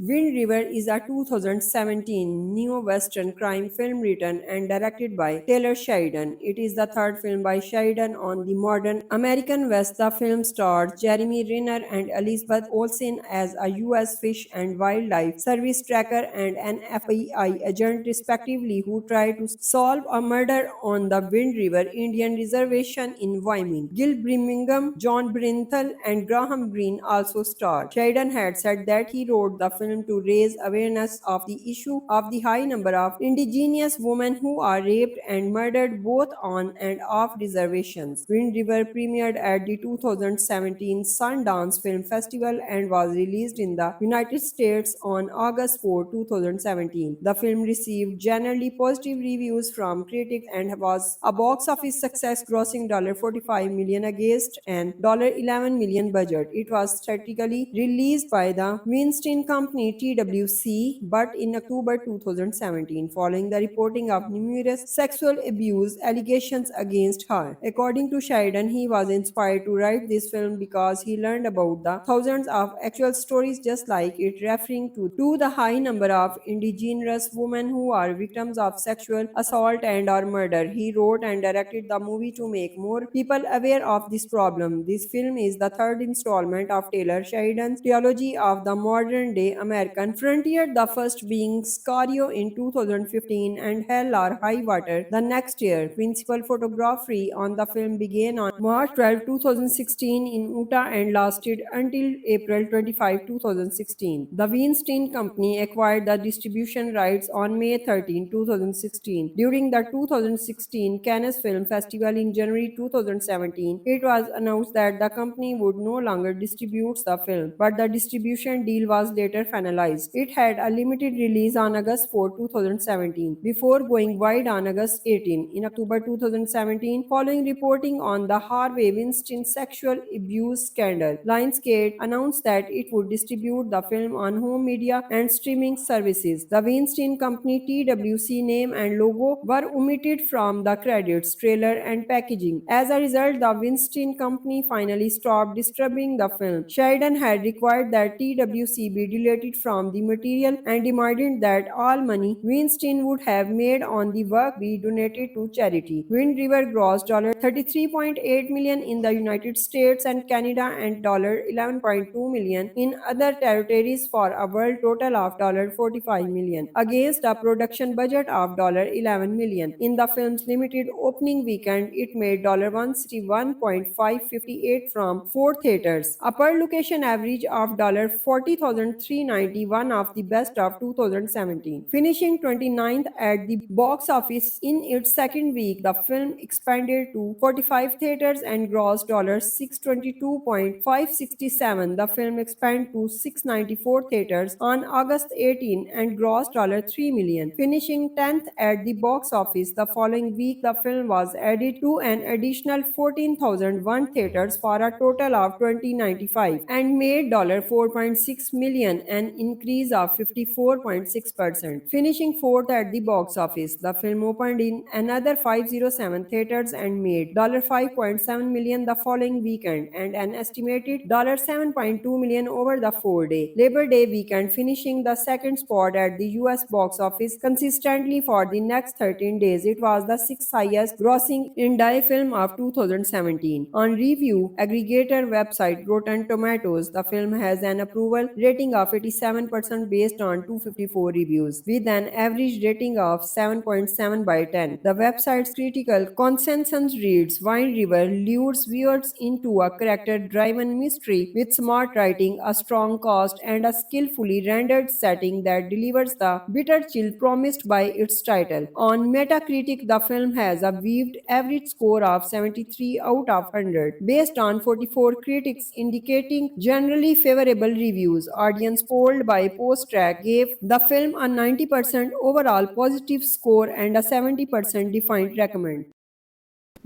Wind River is a 2017 neo-western crime film written and directed by Taylor Sheridan. It is the third film by Sheridan on the modern American West. The film stars Jeremy Renner and Elizabeth Olsen as a U.S. Fish and Wildlife Service tracker and an FBI agent, respectively, who try to solve a murder on the Wind River Indian Reservation in Wyoming. Gil Birmingham, John Brinthal, and Graham Greene also starred. Sheridan had said that he wrote the film to raise awareness of the issue of the high number of indigenous women who are raped and murdered both on and off reservations. Wind River premiered at the 2017 Sundance Film Festival and was released in the United States on August 4, 2017. The film received generally positive reviews from critics and was a box office success, grossing $45 million against an $11 million budget. It was theatrically released by the Weinstein Company TWC, but in October 2017, following the reporting of numerous sexual abuse allegations against her. According to Sheridan, he was inspired to write this film because he learned about the thousands of actual stories just like it, referring to the high number of indigenous women who are victims of sexual assault and or murder. He wrote and directed the movie to make more people aware of this problem. This film is the third installment of Taylor Sheridan's trilogy of the modern day American frontier, the first being Sicario in 2015 and Hell or High Water the next year. Principal photography on the film began on March 12, 2016 in Utah and lasted until April 25, 2016. The Weinstein Company acquired the distribution rights on May 13, 2016. During the 2016 Cannes Film Festival in January 2017, it was announced that the company would no longer distribute the film, but the distribution deal was later finalized. It had a limited release on August 4, 2017, before going wide on August 18. In October 2017, following reporting on the Harvey Weinstein sexual abuse scandal, Lionsgate announced that it would distribute the film on home media and streaming services. The Weinstein Company TWC name and logo were omitted from the credits, trailer, and packaging. As a result, the Weinstein Company finally stopped distributing the film. Sheridan had required that TWC be deleted from the material and demanded that all money Weinstein would have made on the work be donated to charity. Wind River grossed $33.8 million in the United States and Canada and $11.2 million in other territories for a world total of $45 million, against a production budget of $11 million. In the film's limited opening weekend, it made $161.558 from four theaters, a per location average of $40,391 of the best of 2017. Finishing 29th at the box office in its second week, the film expanded to 45 theaters and grossed $622.567. The film expanded to 694 theaters on August 18 and grossed $3 million. Finishing 10th at the box office the following week, the film was added to an additional 14,001 theaters for a total of 2095 and made $4.6 million, an increase of 54.6%. Finishing fourth at the box office, the film opened in another 507 theaters and made $5.7 million the following weekend and an estimated $7.2 million over the 4-day Labor Day weekend, finishing the second spot at the US box office consistently for the next 13 days. It was the sixth highest grossing indie film of 2017. On review aggregator website Rotten Tomatoes, the film has an approval rating of 87% based on 254 reviews, with an average rating of 7.7 by 10. The website's critical consensus reads, Wind River lures viewers into a character-driven mystery with smart writing, a strong cast, and a skillfully rendered setting that delivers the bitter chill promised by its title. On Metacritic, the film has a weaved average score of 73 out of 100, based on 44 critics indicating generally favorable reviews. Audience polled by PostTrack gave the film a 90% overall positive score and a 70% defined recommend.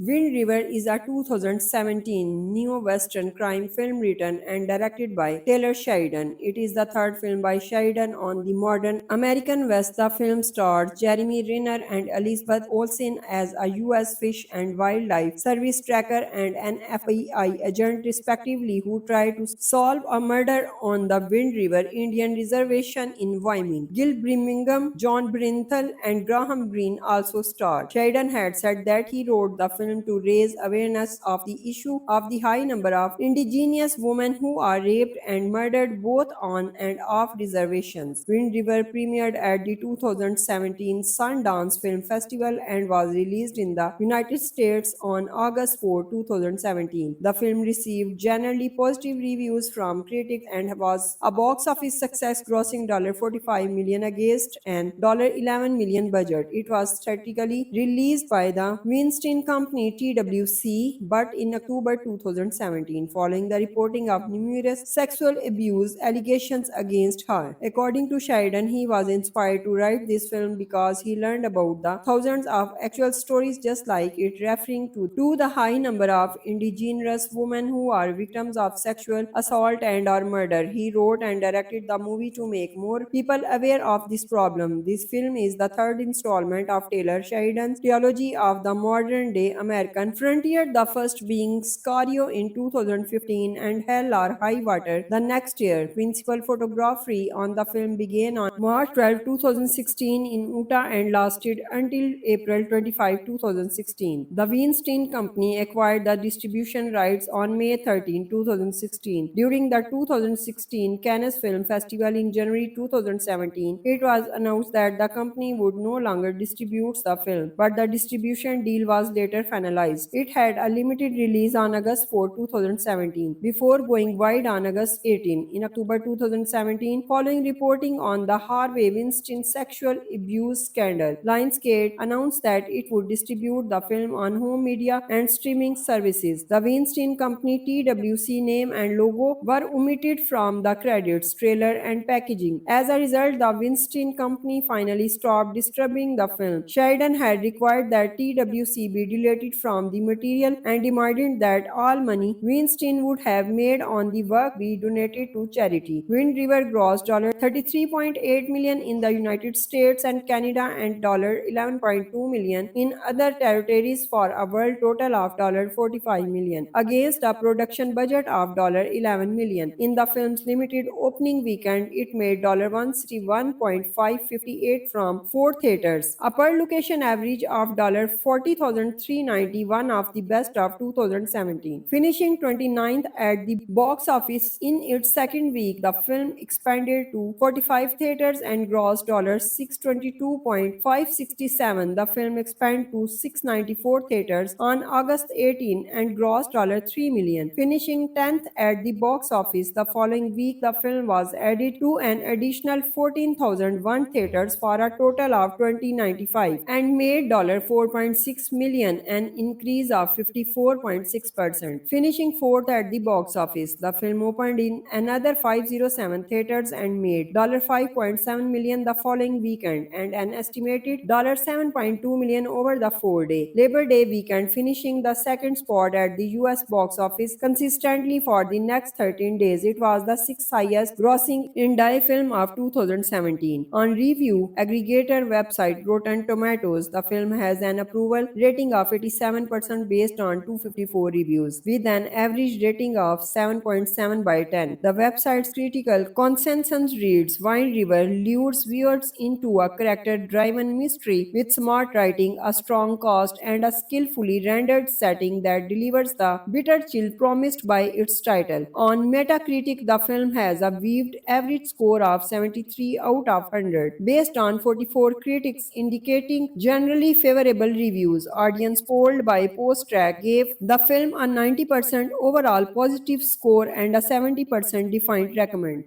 Wind River is a 2017 neo-western crime film written and directed by Taylor Sheridan. It is the third film by Sheridan on the modern American West. The film stars Jeremy Renner and Elizabeth Olsen as a U.S. Fish and Wildlife Service tracker and an FBI agent, respectively, who try to solve a murder on the Wind River Indian Reservation in Wyoming. Gil Birmingham, John Bernthal, and Graham Greene also starred. Sheridan had said that he wrote the film to raise awareness of the issue of the high number of indigenous women who are raped and murdered both on and off reservations. Wind River premiered at the 2017 Sundance Film Festival and was released in the United States on August 4, 2017. The film received generally positive reviews from critics and was a box office success, grossing $45 million against an $11 million budget. It was theatrically released by the Weinstein Company TWC, but in October 2017, following the reporting of numerous sexual abuse allegations against her. According to Sheridan, he was inspired to write this film because he learned about the thousands of actual stories just like it, referring to the high number of indigenous women who are victims of sexual assault and or murder. He wrote and directed the movie to make more people aware of this problem. This film is the third installment of Taylor Sheridan's trilogy of the modern day American frontier, the first being Sicario in 2015 and Hell or High Water the next year. Principal photography on the film began on March 12, 2016 in Utah and lasted until April 25, 2016. The Weinstein Company acquired the distribution rights on May 13, 2016. During the 2016 Cannes Film Festival in January 2017, it was announced that the company would no longer distribute the film, but the distribution deal was later finalized. It had a limited release on August 4, 2017, before going wide on August 18. In October 2017, following reporting on the Harvey Weinstein sexual abuse scandal, Lionsgate announced that it would distribute the film on home media and streaming services. The Weinstein Company TWC name and logo were omitted from the credits, trailer, and packaging. As a result, the Weinstein Company finally stopped distributing the film. Sheridan had required that TWC be deleted from the material and demanded that all money Weinstein would have made on the work be donated to charity. Wind River grossed $33.8 million in the United States and Canada and $11.2 million in other territories for a world total of $45 million, against a production budget of $11 million. In the film's limited opening weekend, it made $161.558 from four theaters, a per location average of $40,391 of the best of 2017. Finishing 29th at the box office in its second week, the film expanded to 45 theaters and grossed $622.567. The film expanded to 694 theaters on August 18 and grossed $3 million. Finishing 10th at the box office the following week, the film was added to an additional 14,001 theaters for a total of 2,095 and made $4.6 million, an increase of 54.6%. Finishing fourth at the box office, the film opened in another 507 theaters and made $5.7 million the following weekend and an estimated $7.2 million over the 4-day Labor Day weekend, finishing the second spot at the US box office consistently for the next 13 days. It was the sixth highest grossing indie film of 2017. On review aggregator website Rotten Tomatoes, the film has an approval rating of 87% based on 254 reviews, with an average rating of 7.7 by 10. The website's critical consensus reads, Wind River lures viewers into a character-driven mystery with smart writing, a strong cast, and a skillfully rendered setting that delivers the bitter chill promised by its title. On Metacritic, the film has a weaved average score of 73 out of 100, based on 44 critics indicating generally favorable reviews. Audience polled by PostTrack gave the film a 90% overall positive score and a 70% defined recommend.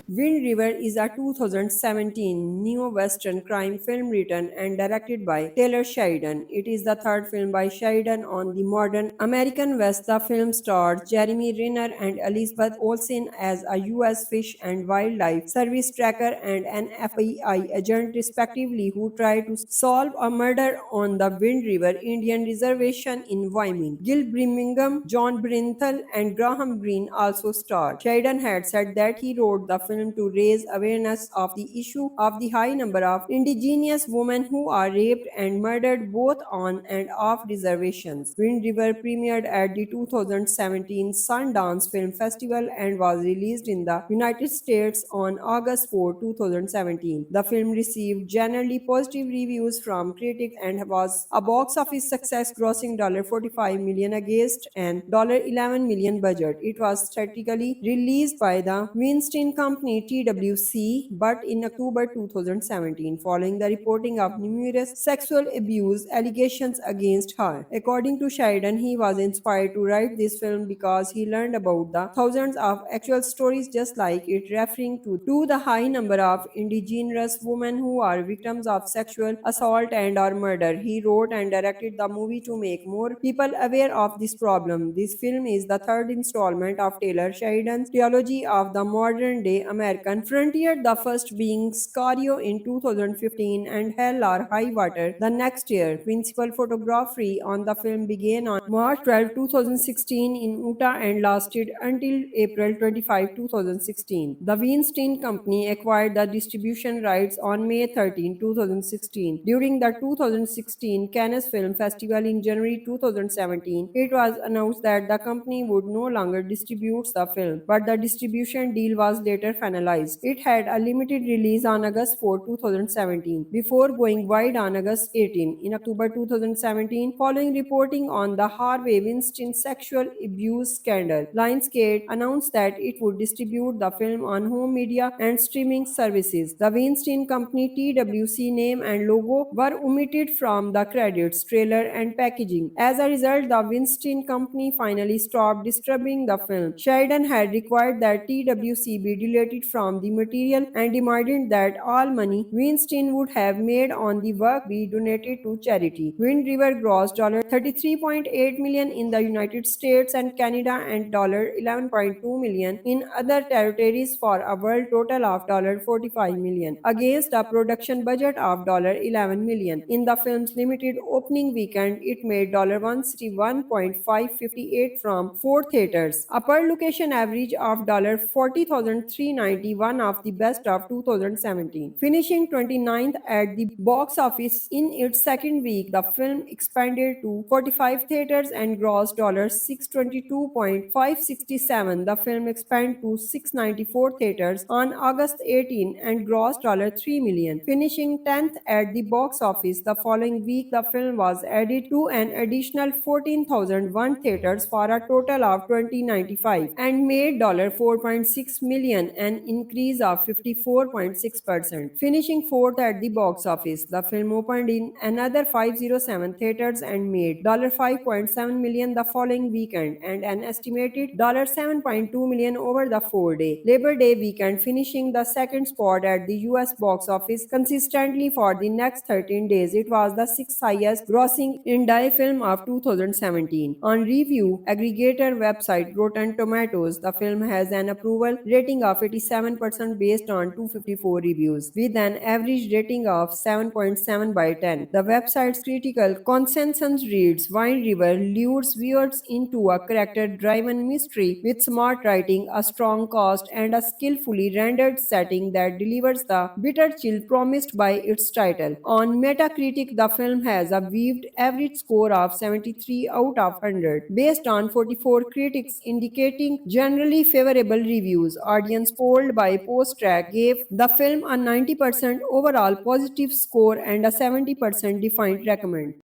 Wind River is a 2017 neo-western crime film written and directed by Taylor Sheridan. It is the third film by Sheridan on the modern American West. The film stars Jeremy Renner and Elizabeth Olsen as a U.S. Fish and Wildlife Service tracker and an FBI agent, respectively, who try to solve a murder on the Wind River Indian Reservation in Wyoming. Gil Birmingham, John Brinthal, and Graham Greene also starred. Sheridan had said that he wrote the film to raise awareness of the issue of the high number of indigenous women who are raped and murdered both on and off reservations. Wind River premiered at the 2017 Sundance Film Festival and was released in the United States on August 4, 2017. The film received generally positive reviews from critics and was a box office success, grossing $45 million against an $11 million budget. It was theatrically released by the Weinstein Company TWC, but in October 2017, following the reporting of numerous sexual abuse allegations against her. According to Sheridan, he was inspired to write this film because he learned about the thousands of actual stories just like it, referring to the high number of indigenous women who are victims of sexual assault and or murder. He wrote and directed the movie to make more people aware of this problem. This film is the third installment of Taylor Sheridan's trilogy of the modern day American frontier, the first being Sicario in 2015 and Hell or High Water the next year. Principal photography on the film began on March 12, 2016 in Utah and lasted until April 25, 2016. The Weinstein Company acquired the distribution rights on May 13, 2016. During the 2016 Cannes Film Festival in January 2017, it was announced that the company would no longer distribute the film, but the distribution deal was later finalized. It had a limited release on August 4, 2017, before going wide on August 18. In October 2017, following reporting on the Harvey Weinstein sexual abuse scandal, Lionsgate announced that it would distribute the film on home media and streaming services. The Weinstein Company TWC name and logo were omitted from the credits, trailer, and packaging. As a result, the Weinstein Company finally stopped distributing the film. Sheridan had required that TWC be deleted from the material and demanded that all money Weinstein would have made on the work be donated to charity. Wind River grossed $33.8 million in the United States and Canada and $11.2 million in other territories for a world total of $45 million, against a production budget of $11 million. In the film's limited opening weekend, it made $161.558 from four theaters, a per location average of $40,391 of the best of 2017. Finishing 29th at the box office in its second week, the film expanded to 45 theaters and grossed $622.567. The film expanded to 694 theaters on August 18 and grossed $3 million. Finishing 10th at the box office the following week, the film was added to an additional 14,001 theaters for a total of 2,095 and made $4.6 million, an increase of 54.6%. Finishing fourth at the box office, the film opened in another 507 theaters and made $5.7 million the following weekend and an estimated $7.2 million over the 4-day Labor Day weekend, finishing the second spot at the US box office consistently for the next 13 days. It was the sixth highest grossing indie film of 2017. On review aggregator website Rotten Tomatoes, the film has an approval rating of 87% based on 254 reviews, with an average rating of 7.7 by 10. The website's critical consensus reads, Wind River lures viewers into a character-driven mystery with smart writing, a strong cast, and a skillfully rendered setting that delivers the bitter chill promised by its title. On Metacritic, the film has a weaved average score of 73 out of 100, based on 44 critics indicating generally favorable reviews. Audience polled by PostTrack gave the film a 90% overall positive score and a 70% defined recommend.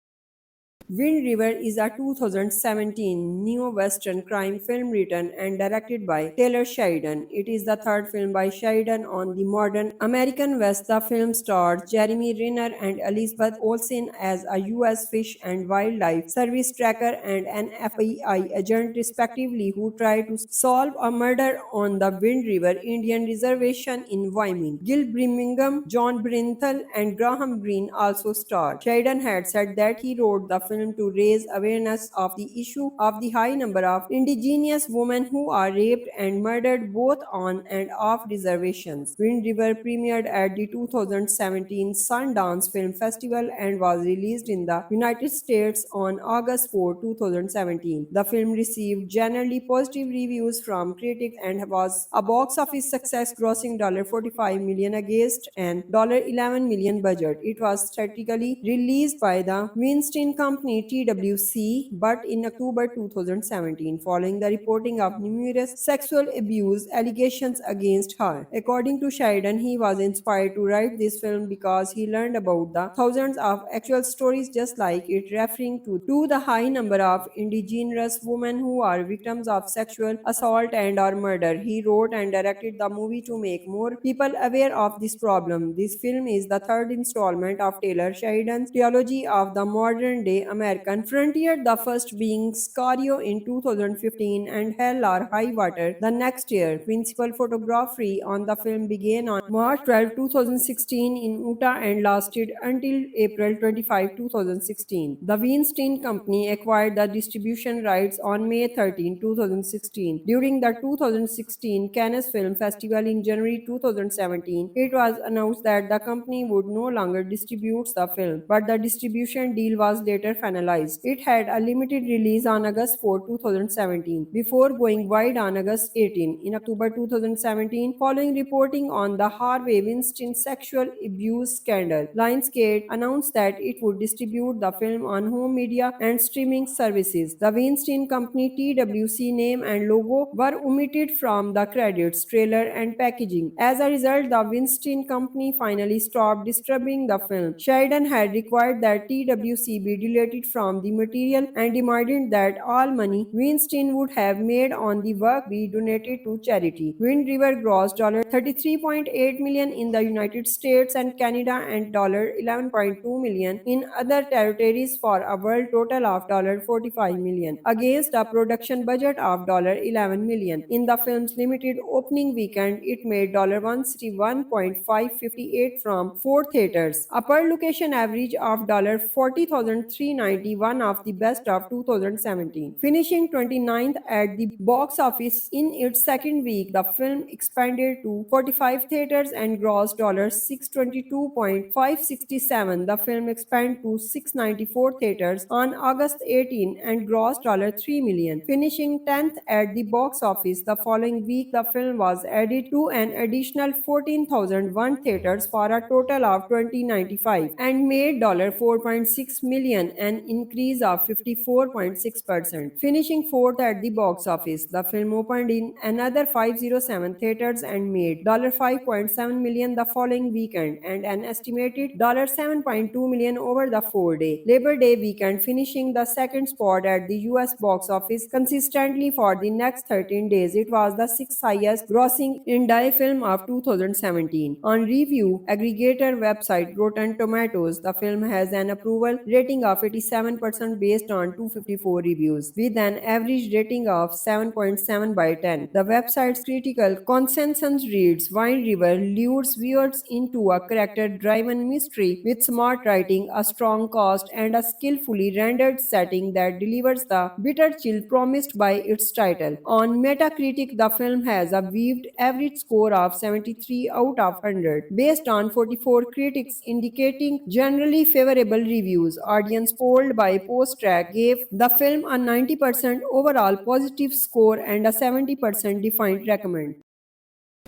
Wind River is a 2017 neo-western crime film written and directed by Taylor Sheridan. It is the third film by Sheridan on the modern American West. The film stars Jeremy Renner and Elizabeth Olsen as a U.S. Fish and Wildlife Service tracker and an FBI agent, respectively, who try to solve a murder on the Wind River Indian Reservation in Wyoming. Gil Birmingham, John Brenthal, and Graham Greene also starred. Sheridan had said that he wrote the film to raise awareness of the issue of the high number of indigenous women who are raped and murdered both on and off reservations. Wind River premiered at the 2017 Sundance Film Festival and was released in the United States on August 4, 2017. The film received generally positive reviews from critics and was a box office success, grossing $45 million against an $11 million budget. It was theatrically released by the Weinstein Company TWC, but in October 2017, following the reporting of numerous sexual abuse allegations against her. According to Sheridan, he was inspired to write this film because he learned about the thousands of actual stories just like it, referring to the high number of indigenous women who are victims of sexual assault and or murder. He wrote and directed the movie to make more people aware of this problem. This film is the third installment of Taylor Sheridan's trilogy of the modern day American frontier, the first being Sicario in 2015 and Hell or High Water the next year. Principal photography on the film began on March 12, 2016 in Utah and lasted until April 25, 2016. The Weinstein Company acquired the distribution rights on May 13, 2016. During the 2016 Cannes Film Festival in January 2017, it was announced that the company would no longer distribute the film, but the distribution deal was later finalized. It had a limited release on August 4, 2017, before going wide on August 18. In October 2017, following reporting on the Harvey Weinstein sexual abuse scandal, Lionsgate announced that it would distribute the film on home media and streaming services. The Weinstein Company TWC name and logo were omitted from the credits, trailer, and packaging. As a result, the Weinstein Company finally stopped distributing the film. Sheridan had required that TWC be deleted from the material and demanded that all money Weinstein would have made on the work be donated to charity. Wind River grossed $33.8 million in the United States and Canada and $11.2 million in other territories for a world total of $45 million, against a production budget of $11 million. In the film's limited opening weekend, it made $161.558 from four theaters, a per location average of $40,391 of the best of 2017. Finishing 29th at the box office in its second week, the film expanded to 45 theaters and grossed $622.567. The film expanded to 694 theaters on August 18 and grossed $3 million. Finishing 10th at the box office the following week, the film was added to an additional 14,001 theaters for a total of 2,095 and made $4.6 million, an increase of 54.6%. Finishing fourth at the box office, the film opened in another 507 theaters and made $5.7 million the following weekend and an estimated $7.2 million over the 4-day Labor Day weekend, finishing the second spot at the US box office consistently for the next 13 days. It was the sixth highest grossing indie film of 2017. On review aggregator website Rotten Tomatoes, the film has an approval rating of 87% based on 254 reviews, with an average rating of 7.7 by 10. The website's critical consensus reads, Wind River lures viewers into a character-driven mystery with smart writing, a strong cast, and a skillfully rendered setting that delivers the bitter chill promised by its title. On Metacritic, the film has a weaved average score of 73 out of 100, based on 44 critics indicating generally favorable reviews. Audience polled by PostTrack gave the film a 90% overall positive score and a 70% defined recommend.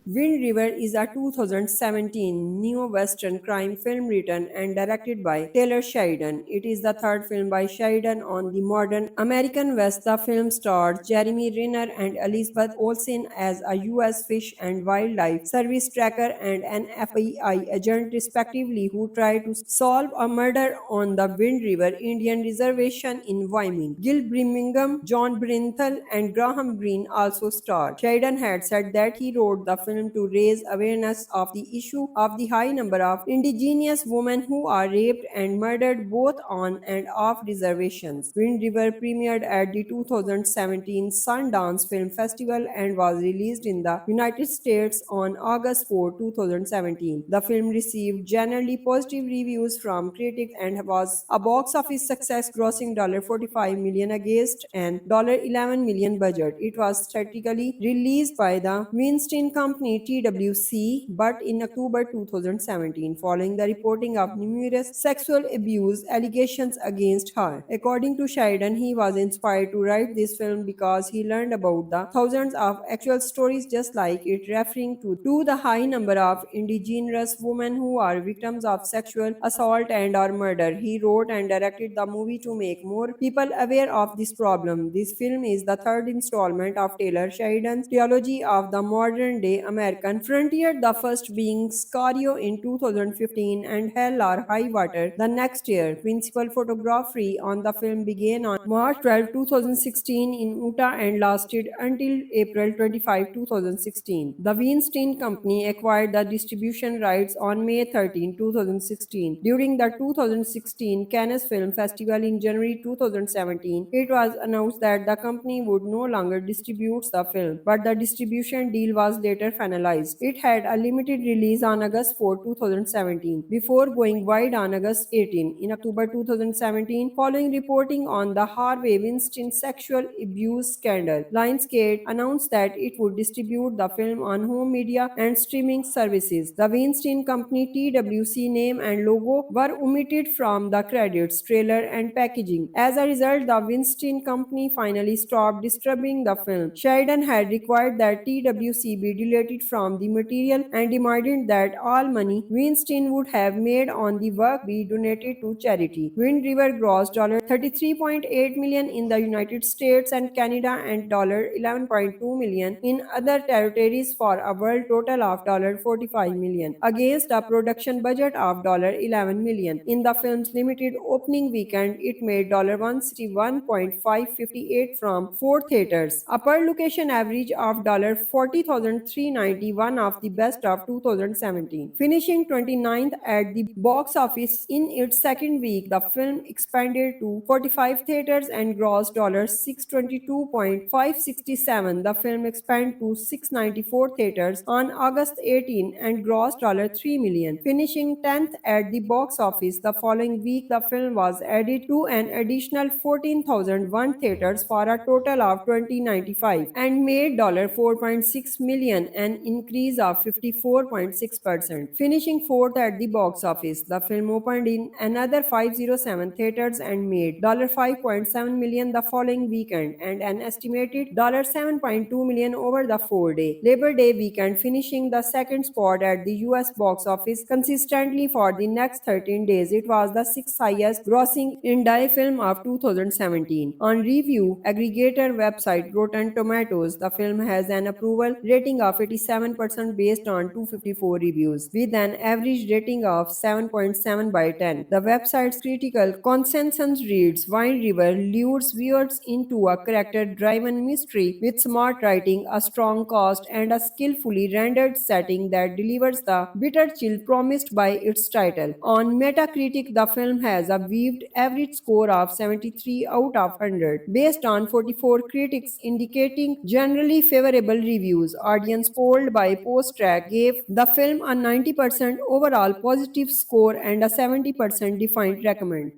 Wind River is a 2017 neo-western crime film written and directed by Taylor Sheridan. It is the third film by Sheridan on the modern American West. The film stars Jeremy Renner and Elizabeth Olsen as a U.S. Fish and Wildlife Service tracker and an FBI agent, respectively, who try to solve a murder on the Wind River Indian Reservation in Wyoming. Gil Birmingham, John Brinthal, and Graham Greene also starred. Sheridan had said that he wrote the film to raise awareness of the issue of the high number of indigenous women who are raped and murdered both on and off reservations. Wind River premiered at the 2017 Sundance Film Festival and was released in the United States on August 4, 2017. The film received generally positive reviews from critics and was a box office success, grossing $45 million against an $11 million budget. It was theatrically released by the Weinstein Company (TWC), but in October 2017, following the reporting of numerous sexual abuse allegations against her. According to Sheridan, he was inspired to write this film because he learned about the thousands of actual stories just like it, referring to the high number of indigenous women who are victims of sexual assault and or murder. He wrote and directed the movie to make more people aware of this problem. This film is the third installment of Taylor Sheridan's trilogy of the modern day American frontier, the first being Sicario in 2015 and Hell or High Water the next year. Principal photography on the film began on March 12, 2016 in Utah and lasted until April 25, 2016. The Weinstein Company acquired the distribution rights on May 13, 2016. During the 2016 Cannes Film Festival in January 2017, it was announced that the company would no longer distribute the film, but the distribution deal was later finalized. It had a limited release on August 4, 2017, before going wide on August 18. In October 2017, following reporting on the Harvey Weinstein sexual abuse scandal, Lionsgate announced that it would distribute the film on home media and streaming services. The Weinstein Company (TWC) name and logo were omitted from the credits, trailer, and packaging. As a result, the Weinstein Company finally stopped distributing the film. Sheridan had required that TWC be deleted from the material and demanded that all money Weinstein would have made on the work be donated to charity. Wind River grossed $33.8 million in the United States and Canada and $11.2 million in other territories for a world total of $45 million, against a production budget of $11 million. In the film's limited opening weekend, it made $161.558 from four theaters, a per location average of $40,391 of the best of 2017. Finishing 29th at the box office in its second week, the film expanded to 45 theaters and grossed $622.567. The film expanded to 694 theaters on August 18 and grossed $3 million. Finishing 10th at the box office the following week, the film was added to an additional 14,001 theaters for a total of 2,095 and made $4.6 million, an increase of 54.6%. Finishing fourth at the box office, the film opened in another 507 theaters and made $5.7 million the following weekend and an estimated $7.2 million over the 4-day Labor Day weekend, finishing the second spot at the US box office consistently for the next 13 days. It was the sixth highest grossing indie film of 2017. On review aggregator website Rotten Tomatoes, the film has an approval rating of 87% based on 254 reviews, with an average rating of 7.7 by 10. The website's critical consensus reads: Wind River lures viewers into a character-driven mystery with smart writing, a strong cast, and a skillfully rendered setting that delivers the bitter chill promised by its title. On Metacritic, the film has a weaved average score of 73 out of 100, based on 44 critics indicating generally favorable reviews. Audience polled by PostTrack gave the film a 90% overall positive score and a 70% defined recommend.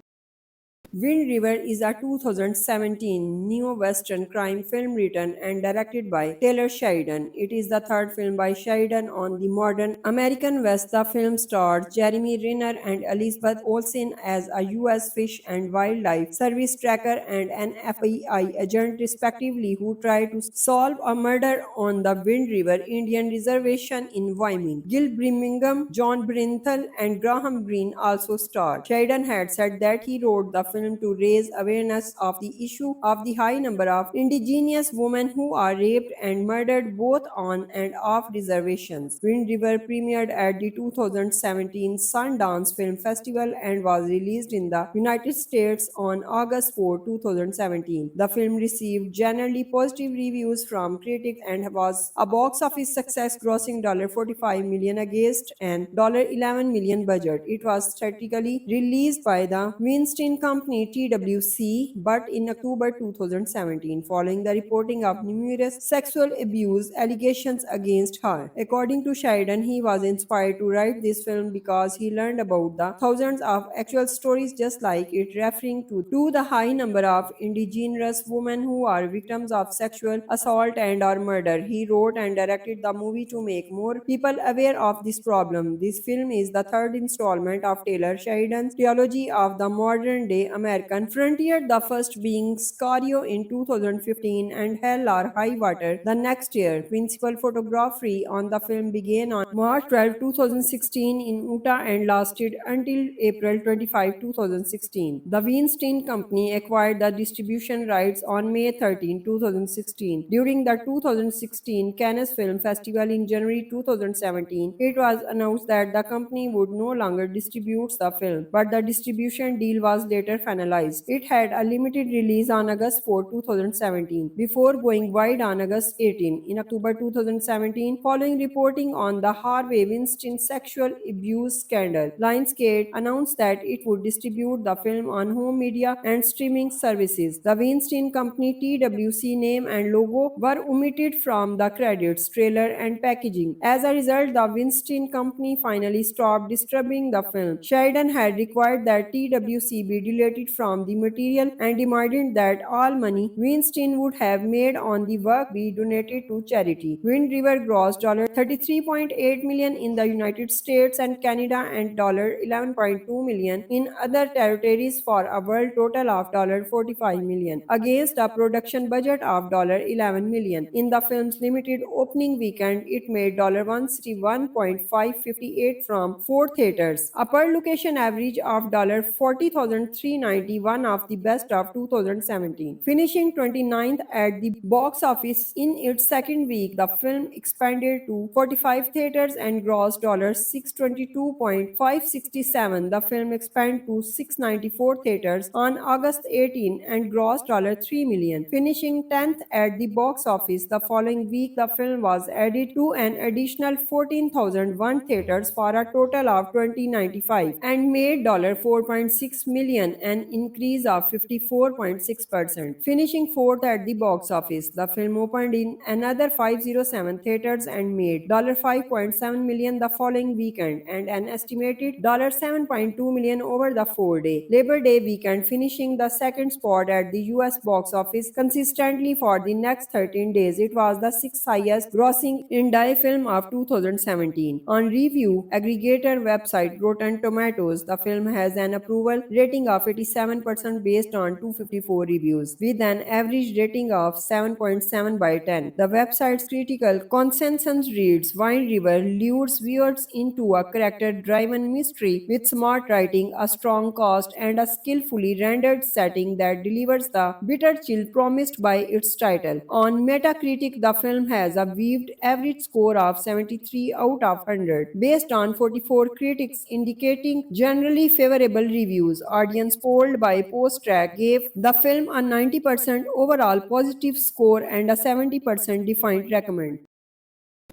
Wind River is a 2017 neo-western crime film written and directed by Taylor Sheridan. It is the third film by Sheridan on the modern American West. The film stars Jeremy Renner and Elizabeth Olsen as a U.S. Fish and Wildlife Service tracker and an FBI agent, respectively, who try to solve a murder on the Wind River Indian Reservation in Wyoming. Gil Birmingham, John Brenthal, and Graham Greene also starred. Sheridan had said that he wrote the film to raise awareness of the issue of the high number of indigenous women who are raped and murdered both on and off reservations. Wind River premiered at the 2017 Sundance Film Festival and was released in the United States on August 4, 2017. The film received generally positive reviews from critics and was a box office success, grossing $45 million against an $11 million budget. It was theatrically released by the Weinstein Company TWC, but in October 2017, following the reporting of numerous sexual abuse allegations against her. According to Sheridan, he was inspired to write this film because he learned about the thousands of actual stories just like it, referring to the high number of indigenous women who are victims of sexual assault and or murder. He wrote and directed the movie to make more people aware of this problem. This film is the third installment of Taylor Sheridan's trilogy of the modern day American frontier, the first being Sicario in 2015 and Hell or High Water the next year. Principal photography on the film began on March 12, 2016 in Utah and lasted until April 25, 2016. The Weinstein Company acquired the distribution rights on May 13, 2016. During the 2016 Cannes Film Festival in January 2017, it was announced that the company would no longer distribute the film, but the distribution deal was later finalized. It had a limited release on August 4, 2017, before going wide on August 18. In October 2017, following reporting on the Harvey Weinstein sexual abuse scandal, Lionsgate announced that it would distribute the film on home media and streaming services. The Weinstein Company TWC name and logo were omitted from the credits, trailer, and packaging. As a result, the Weinstein Company finally stopped distributing the film. Sheridan had required that TWC be deleted from the material and demanded that all money Weinstein would have made on the work be donated to charity. Wind River grossed $33.8 million in the United States and Canada and $11.2 million in other territories for a world total of $45 million, against a production budget of $11 million. In the film's limited opening weekend, it made $161.558 from four theaters, a per location average of $40,391 of the best of 2017. Finishing 29th at the box office in its second week, the film expanded to 45 theaters and grossed $622.567. The film expanded to 694 theaters on August 18 and grossed $3 million. Finishing 10th at the box office the following week, the film was added to an additional 14,001 theaters for a total of 2,095 and made $4.6 million, an increase of 54.6%. Finishing fourth at the box office, the film opened in another 507 theaters and made $5.7 million the following weekend and an estimated $7.2 million over the 4-day Labor Day weekend, finishing the second spot at the US box office consistently for the next 13 days. It was the sixth highest grossing indie film of 2017. On review aggregator website Rotten Tomatoes, the film has an approval rating of 87% based on 254 reviews, with an average rating of 7.7 by 10. The website's critical consensus reads, Wind River lures viewers into a character-driven mystery with smart writing, a strong cast, and a skillfully rendered setting that delivers the bitter chill promised by its title. On Metacritic, the film has a weaved average score of 73 out of 100, based on 44 critics indicating generally favorable reviews. Audience polled by PostTrack gave the film a 90% overall positive score and a 70% defined recommend.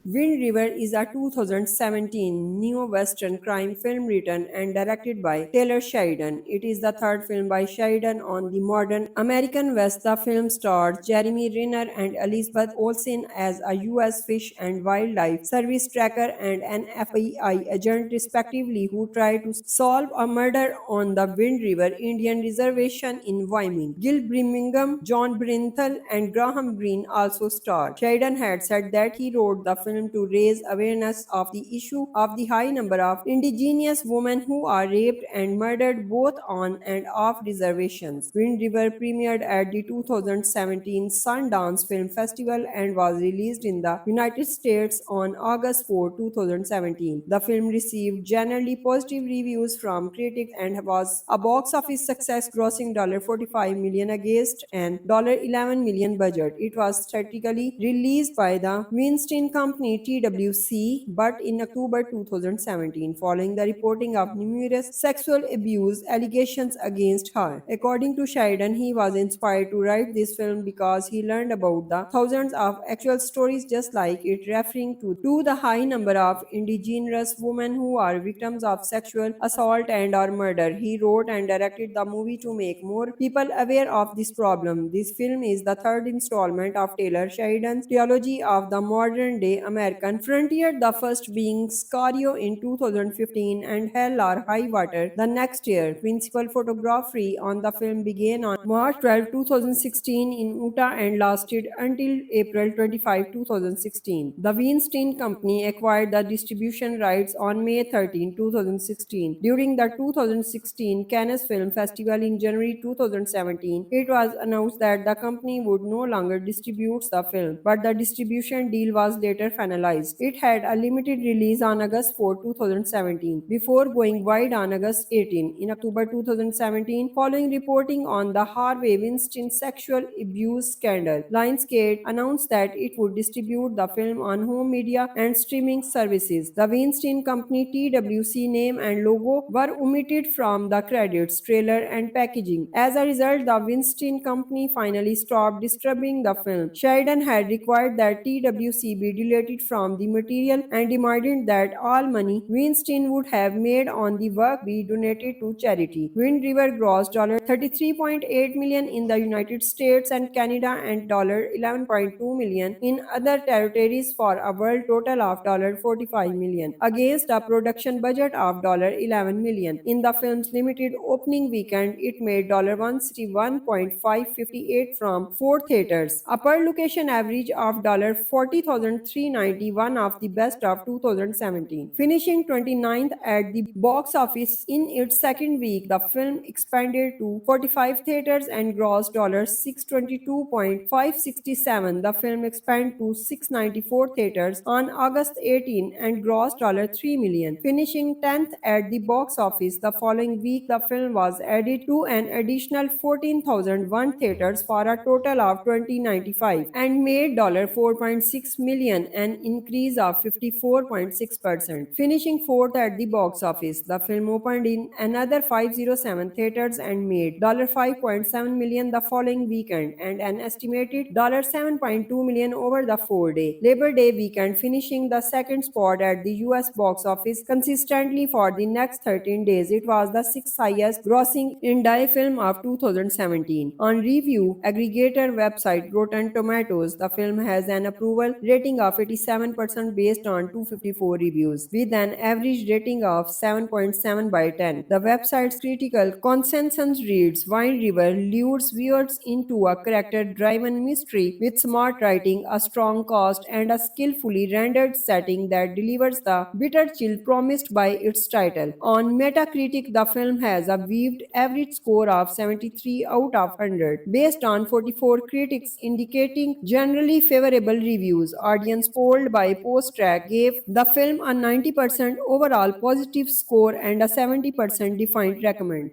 Wind River is a 2017 neo-western crime film written and directed by Taylor Sheridan. It is the third film by Sheridan on the modern American West. The film stars Jeremy Renner and Elizabeth Olsen as a U.S. Fish and Wildlife Service tracker and an FBI agent, respectively, who try to solve a murder on the Wind River Indian Reservation in Wyoming. Gil Birmingham, John Brinthal, and Graham Greene also starred. Sheridan had said that he wrote the film to raise awareness of the issue of the high number of indigenous women who are raped and murdered both on and off reservations. Wind River premiered at the 2017 Sundance Film Festival and was released in the United States on August 4, 2017. The film received generally positive reviews from critics and was a box office success, grossing $45 million against an $11 million budget. It was theatrically released by the Weinstein Company (TWC), but in October 2017, following the reporting of numerous sexual abuse allegations against her. According to Sheridan, he was inspired to write this film because he learned about the thousands of actual stories just like it, referring to the high number of indigenous women who are victims of sexual assault and or murder. He wrote and directed the movie to make more people aware of this problem. This film is the third installment of Taylor Sheridan's trilogy of the modern day American frontier, the first being Sicario in 2015 and Hell or High Water the next year. Principal photography on the film began on March 12, 2016 in Utah and lasted until April 25, 2016. The Weinstein Company acquired the distribution rights on May 13, 2016. During the 2016 Cannes Film Festival in January 2017, it was announced that the company would no longer distribute the film, but the distribution deal was later finalized. It had a limited release on August 4, 2017, before going wide on August 18. In October 2017, following reporting on the Harvey Weinstein sexual abuse scandal, Lionsgate announced that it would distribute the film on home media and streaming services. The Weinstein Company (TWC) name and logo were omitted from the credits, trailer, and packaging. As a result, the Weinstein Company finally stopped distributing the film. Sheridan had required that TWC be deleted from the material and demanded that all money Weinstein would have made on the work be donated to charity. Wind River grossed $33.8 million in the United States and Canada and $11.2 million in other territories for a world total of $45 million, against a production budget of $11 million. In the film's limited opening weekend, it made $161.558 from four theaters, a per location average of $40,391 of the best of 2017. Finishing 29th at the box office in its second week, the film expanded to 45 theaters and grossed $622.567. The film expanded to 694 theaters on August 18 and grossed $3 million. Finishing 10th at the box office the following week, the film was added to an additional 14,001 theaters for a total of 2,095 and made $4.6 million, an increase of 54.6%. Finishing fourth at the box office, the film opened in another 507 theaters and made $5.7 million the following weekend and an estimated $7.2 million over the 4-day Labor Day weekend, finishing the second spot at the US box office consistently for the next 13 days. It was the sixth highest grossing indie film of 2017. On review aggregator website Rotten Tomatoes, the film has an approval rating of 87% based on 254 reviews, with an average rating of 7.7 by 10. The website's critical consensus reads, Wind River lures viewers into a character-driven mystery with smart writing, a strong cast, and a skillfully rendered setting that delivers the bitter chill promised by its title. On Metacritic, the film has a weaved average score of 73 out of 100, based on 44 critics indicating generally favorable reviews. Audience polled by PostTrack gave the film a 90% overall positive score and a 70% defined recommend.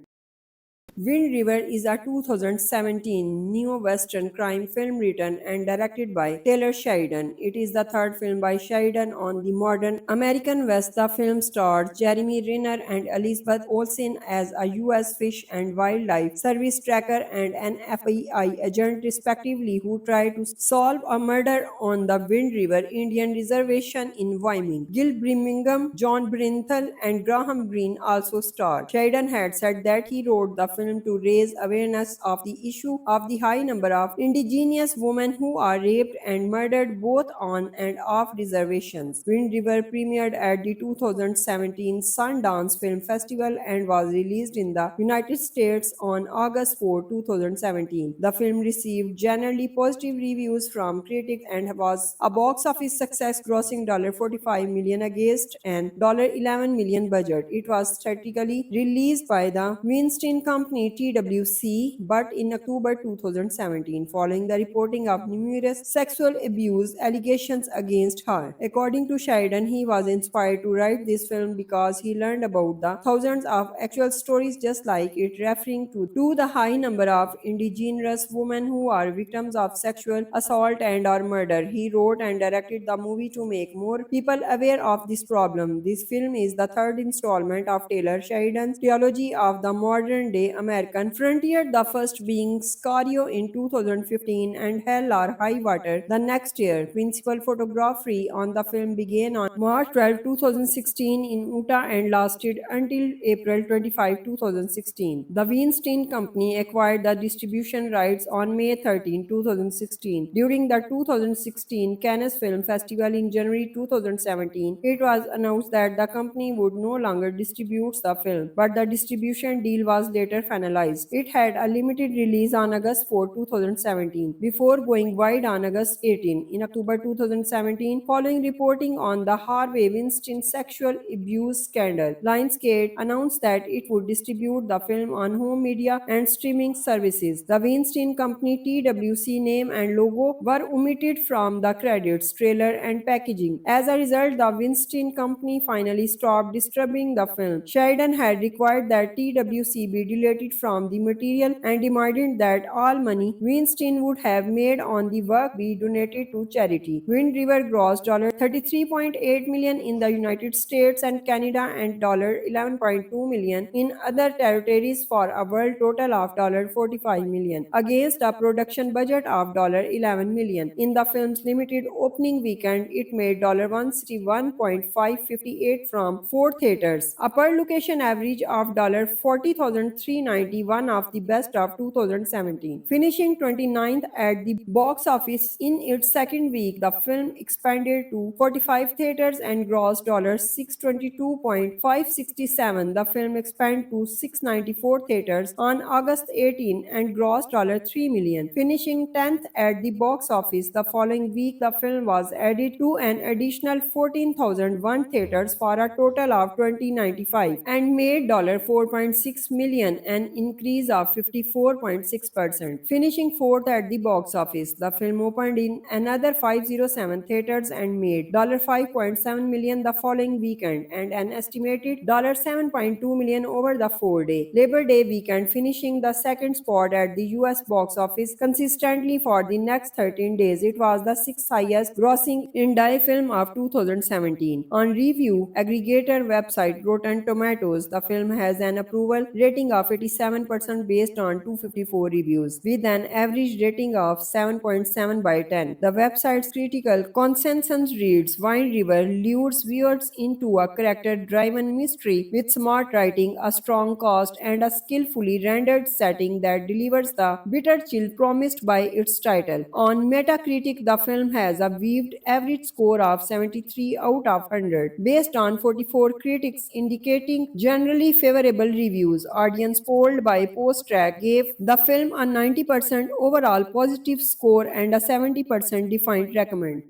Wind River is a 2017 neo-western crime film written and directed by Taylor Sheridan. It is the third film by Sheridan on the modern American West. The film stars Jeremy Renner and Elizabeth Olsen as a U.S. Fish and Wildlife Service tracker and an FBI agent, respectively, who try to solve a murder on the Wind River Indian Reservation in Wyoming. Gil Birmingham, John Brinthal, and Graham Greene also starred. Sheridan had said that he wrote the film to raise awareness of the issue of the high number of indigenous women who are raped and murdered both on and off reservations. Wind River premiered at the 2017 Sundance Film Festival and was released in the United States on August 4, 2017. The film received generally positive reviews from critics and was a box office success, grossing $45 million against an $11 million budget. It was theatrically released by the Weinstein Company TWC, but in October 2017, following the reporting of numerous sexual abuse allegations against her. According to Sheridan, he was inspired to write this film because he learned about the thousands of actual stories just like it, referring to the high number of indigenous women who are victims of sexual assault and or murder. He wrote and directed the movie to make more people aware of this problem. This film is the third installment of Taylor Sheridan's trilogy of the modern day American frontier, the first being Sicario in 2015 and Hell or High Water the next year. Principal photography on the film began on March 12, 2016 in Utah and lasted until April 25, 2016. The Weinstein Company acquired the distribution rights on May 13, 2016. During the 2016 Cannes Film Festival in January 2017, it was announced that the company would no longer distribute the film, but the distribution deal was later finalized. It had a limited release on August 4, 2017, before going wide on August 18. In October 2017, following reporting on the Harvey Weinstein sexual abuse scandal, Lionsgate announced that it would distribute the film on home media and streaming services. The Weinstein Company TWC name and logo were omitted from the credits, trailer, and packaging. As a result, the Weinstein Company finally stopped distributing the film. Sheridan had required that TWC be deleted from the material and demanded that all money Weinstein would have made on the work be donated to charity. Wind River grossed $33.8 million in the United States and Canada and $11.2 million in other territories for a world total of $45 million, against a production budget of $11 million. In the film's limited opening weekend, it made $161.558 from four theaters, a per location average of $40,391 of the best of 2017. Finishing 29th at the box office in its second week, the film expanded to 45 theaters and grossed $622.567. The film expanded to 694 theaters on August 18 and grossed $3 million. Finishing 10th at the box office the following week, the film was added to an additional 14,001 theaters for a total of 2,095 and made $4.6 million, an increase of 54.6%. Finishing fourth at the box office, the film opened in another 507 theaters and made $5.7 million the following weekend and an estimated $7.2 million over the 4-day Labor Day weekend, finishing the second spot at the US box office consistently for the next 13 days. It was the sixth highest grossing indie film of 2017. On review aggregator website Rotten Tomatoes, the film has an approval rating of 87% based on 254 reviews, with an average rating of 7.7 by 10. The website's critical consensus reads, Wind River lures viewers into a character-driven mystery with smart writing, a strong cast, and a skillfully rendered setting that delivers the bitter chill promised by its title. On Metacritic, the film has a weaved average score of 73 out of 100, based on 44 critics indicating generally favorable reviews. Audience polled by PostTrack gave the film a 90% overall positive score and a 70% defined recommend.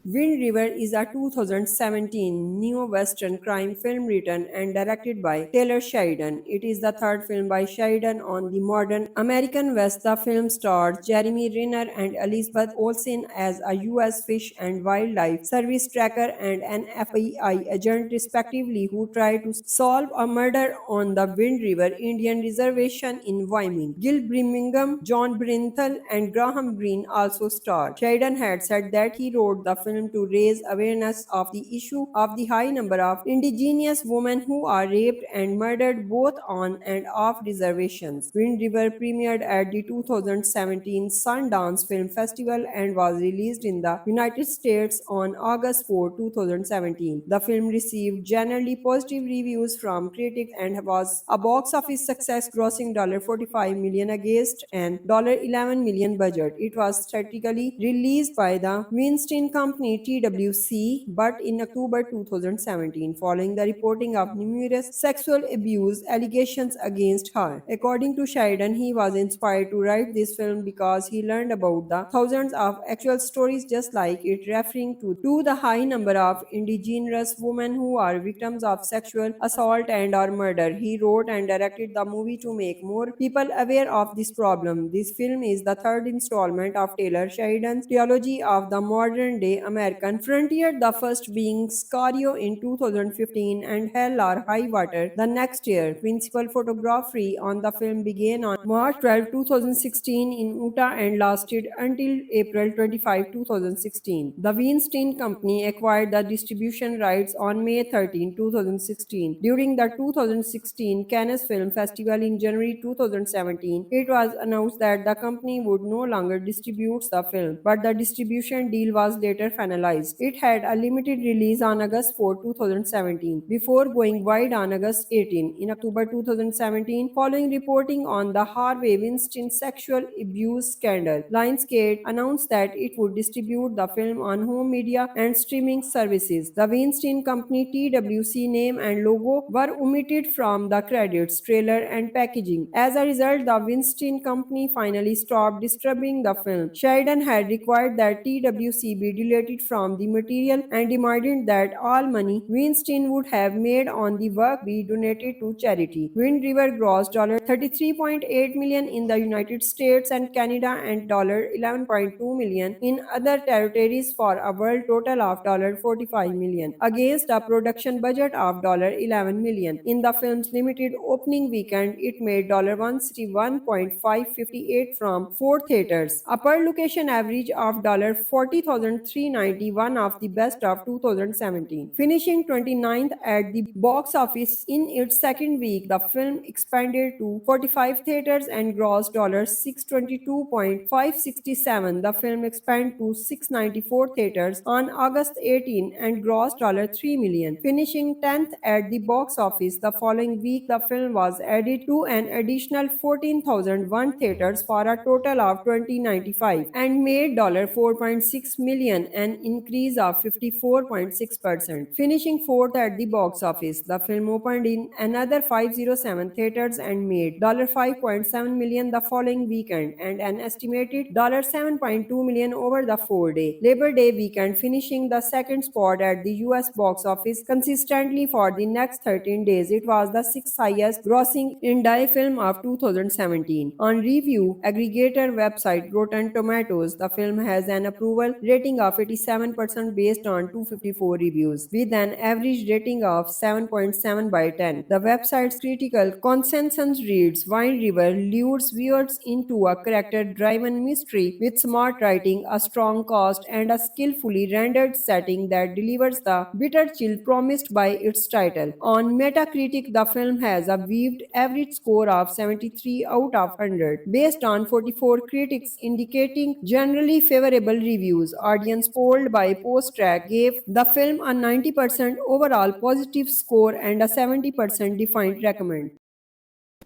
Wind River is a 2017 neo-western crime film written and directed by Taylor Sheridan. It is the third film by Sheridan on the modern American West. The film stars Jeremy Renner and Elizabeth Olsen as a U.S. Fish and Wildlife Service tracker and an FBI agent, respectively, who try to solve a murder on the Wind River Indian Reservation in Wyoming. Gil Birmingham, John Brinthal, and Graham Greene also starred. Sheridan had said that he wrote the film to raise awareness of the issue of the high number of indigenous women who are raped and murdered both on and off reservations. Wind River premiered at the 2017 Sundance Film Festival and was released in the United States on August 4, 2017. The film received generally positive reviews from critics and was a box office success, grossing $45 million against an $11 million budget. It was theatrically released by the Weinstein Company TWC, but in October 2017, following the reporting of numerous sexual abuse allegations against her. According to Sheridan, he was inspired to write this film because he learned about the thousands of actual stories just like it, referring to the high number of indigenous women who are victims of sexual assault and or murder. He wrote and directed the movie to make more people aware of this problem. This film is the third installment of Taylor Sheridan's trilogy of the modern day American frontier, the first being Sicario in 2015 and Hell or High Water the next year. Principal photography on the film began on March 12, 2016 in Utah and lasted until April 25, 2016. The Weinstein Company acquired the distribution rights on May 13, 2016. During the 2016 Cannes Film Festival in January 2017, it was announced that the company would no longer distribute the film, but the distribution deal was later finalized. It had a limited release on August 4, 2017, before going wide on August 18. In October 2017, following reporting on the Harvey Weinstein sexual abuse scandal, Lionsgate announced that it would distribute the film on home media and streaming services. The Weinstein Company TWC name and logo were omitted from the credits, trailer, and packaging. As a result, the Weinstein Company finally stopped distributing the film. Sheridan had required that TWC be deleted from the material and demanded that all money Weinstein would have made on the work be donated to charity. Wind River grossed $33.8 million in the United States and Canada and $11.2 million in other territories for a world total of $45 million, against a production budget of $11 million. In the film's limited opening weekend, it made $161.558 from four theaters, a per location average of $40,391 of the best of 2017. Finishing 29th at the box office in its second week, the film expanded to 45 theaters and grossed $622.567. The film expanded to 694 theaters on August 18 and grossed $3 million. Finishing 10th at the box office the following week, the film was added to an additional 14,001 theaters for a total of 2095 and made $4.6 million, an increase of 54.6%. Finishing fourth at the box office, the film opened in another 507 theaters and made $5.7 million the following weekend and an estimated $7.2 million over the 4-day Labor Day weekend, finishing the second spot at the US box office consistently for the next 13 days. It was the sixth highest grossing indie film of 2017. On review aggregator website Rotten Tomatoes, the film has an approval rating of 87% based on 254 reviews, with an average rating of 7.7 by 10. The website's critical consensus reads, Wind River lures viewers into a character-driven mystery with smart writing, a strong cast, and a skillfully rendered setting that delivers the bitter chill promised by its title. On Metacritic, the film has a weaved average score of 73 out of 100, based on 44 critics indicating generally favorable reviews. Audience polled by PostTrack gave the film a 90% overall positive score and a 70% defined recommend.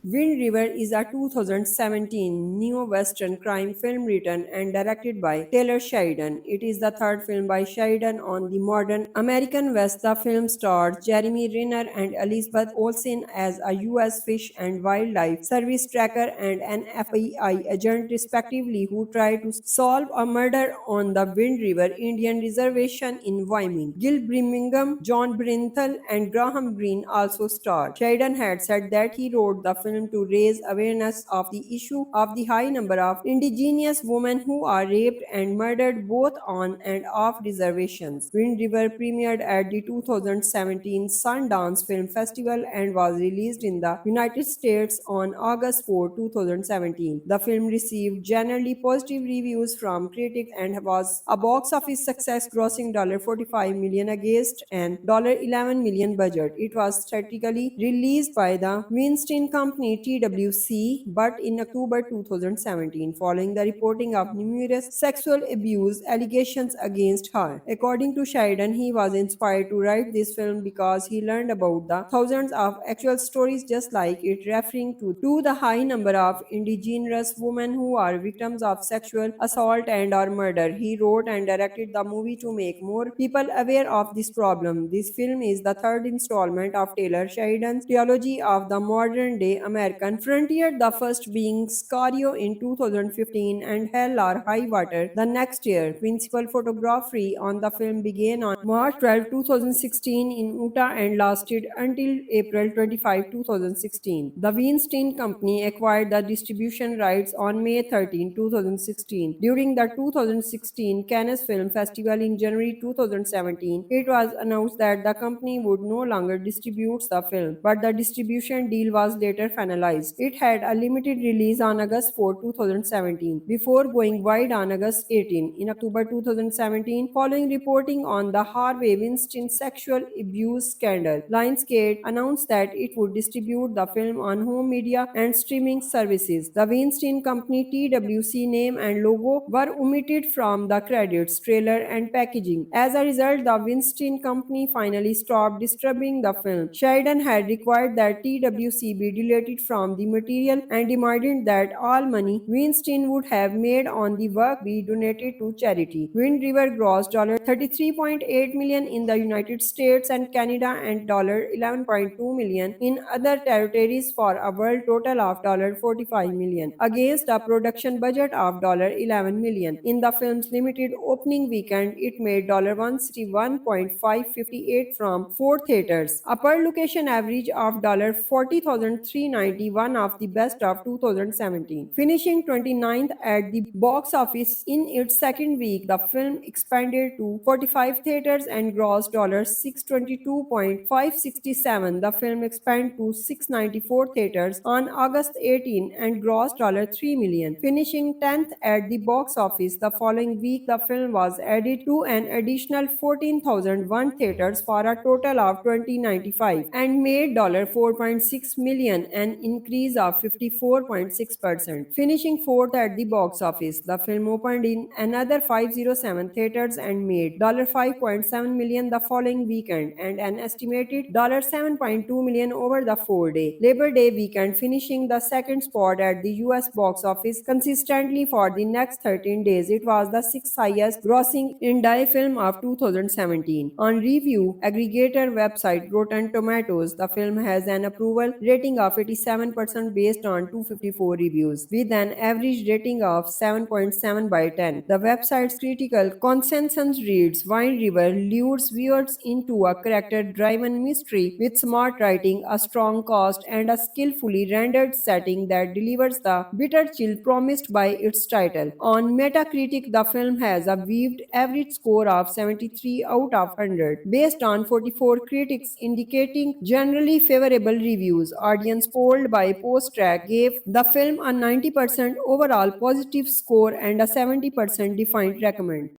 Wind River is a 2017 neo-western crime film written and directed by Taylor Sheridan. It is the third film by Sheridan on the modern American West. The film stars Jeremy Renner and Elizabeth Olsen as a U.S. Fish and Wildlife Service tracker and an FBI agent, respectively, who try to solve a murder on the Wind River Indian Reservation in Wyoming. Gil Birmingham, John Brenthal, and Graham Greene also starred. Sheridan had said that he wrote the film to raise awareness of the issue of the high number of indigenous women who are raped and murdered both on and off reservations. Wind River premiered at the 2017 Sundance Film Festival and was released in the United States on August 4, 2017. The film received generally positive reviews from critics and was a box office success, grossing $45 million against an $11 million budget. It was theatrically released by the Weinstein Company TWC, but in October 2017, following the reporting of numerous sexual abuse allegations against her. According to Sheridan, he was inspired to write this film because he learned about the thousands of actual stories just like it, referring to the high number of indigenous women who are victims of sexual assault and or murder. He wrote and directed the movie to make more people aware of this problem. This film is the third installment of Taylor Sheridan's trilogy of the modern day American frontier, the first being Sicario in 2015 and Hell or High Water the next year. Principal photography on the film began on March 12, 2016 in Utah and lasted until April 25, 2016. The Weinstein Company acquired the distribution rights on May 13, 2016. During the 2016 Cannes Film Festival in January 2017, it was announced that the company would no longer distribute the film, but the distribution deal was later finalized. It had a limited release on August 4, 2017, before going wide on August 18. In October 2017, following reporting on the Harvey Weinstein sexual abuse scandal, Lionsgate announced that it would distribute the film on home media and streaming services. The Weinstein Company TWC name and logo were omitted from the credits, trailer, and packaging. As a result, the Weinstein Company finally stopped distributing the film. Sheridan had required that TWC be deleted from the material and demanded that all money Weinstein would have made on the work be donated to charity. Wind River grossed $33.8 million in the United States and Canada and $11.2 million in other territories for a world total of $45 million, against a production budget of $11 million. In the film's limited opening weekend, it made $161.558 from four theaters, a per location average of $40,391 of the best of 2017. Finishing 29th at the box office in its second week, the film expanded to 45 theaters and grossed $622.567. The film expanded to 694 theaters on August 18 and grossed $3 million. Finishing 10th at the box office the following week, the film was added to an additional 14,001 theaters for a total of 2,095 and made $4.6 million, an increase of 54.6%. Finishing fourth at the box office, the film opened in another 507 theaters and made $5.7 million the following weekend and an estimated $7.2 million over the 4-day Labor Day weekend, finishing the second spot at the US box office consistently for the next 13 days. It was the sixth highest grossing indie film of 2017. On review aggregator website Rotten Tomatoes, the film has an approval rating of 87% based on 254 reviews, with an average rating of 7.7 by 10. The website's critical consensus reads, Wind River lures viewers into a character-driven mystery with smart writing, a strong cast, and a skillfully rendered setting that delivers the bitter chill promised by its title. On Metacritic, the film has a weaved average score of 73 out of 100, based on 44 critics indicating generally favorable reviews. Audience polled by PostTrack gave the film a 90% overall positive score and a 70% defined recommend.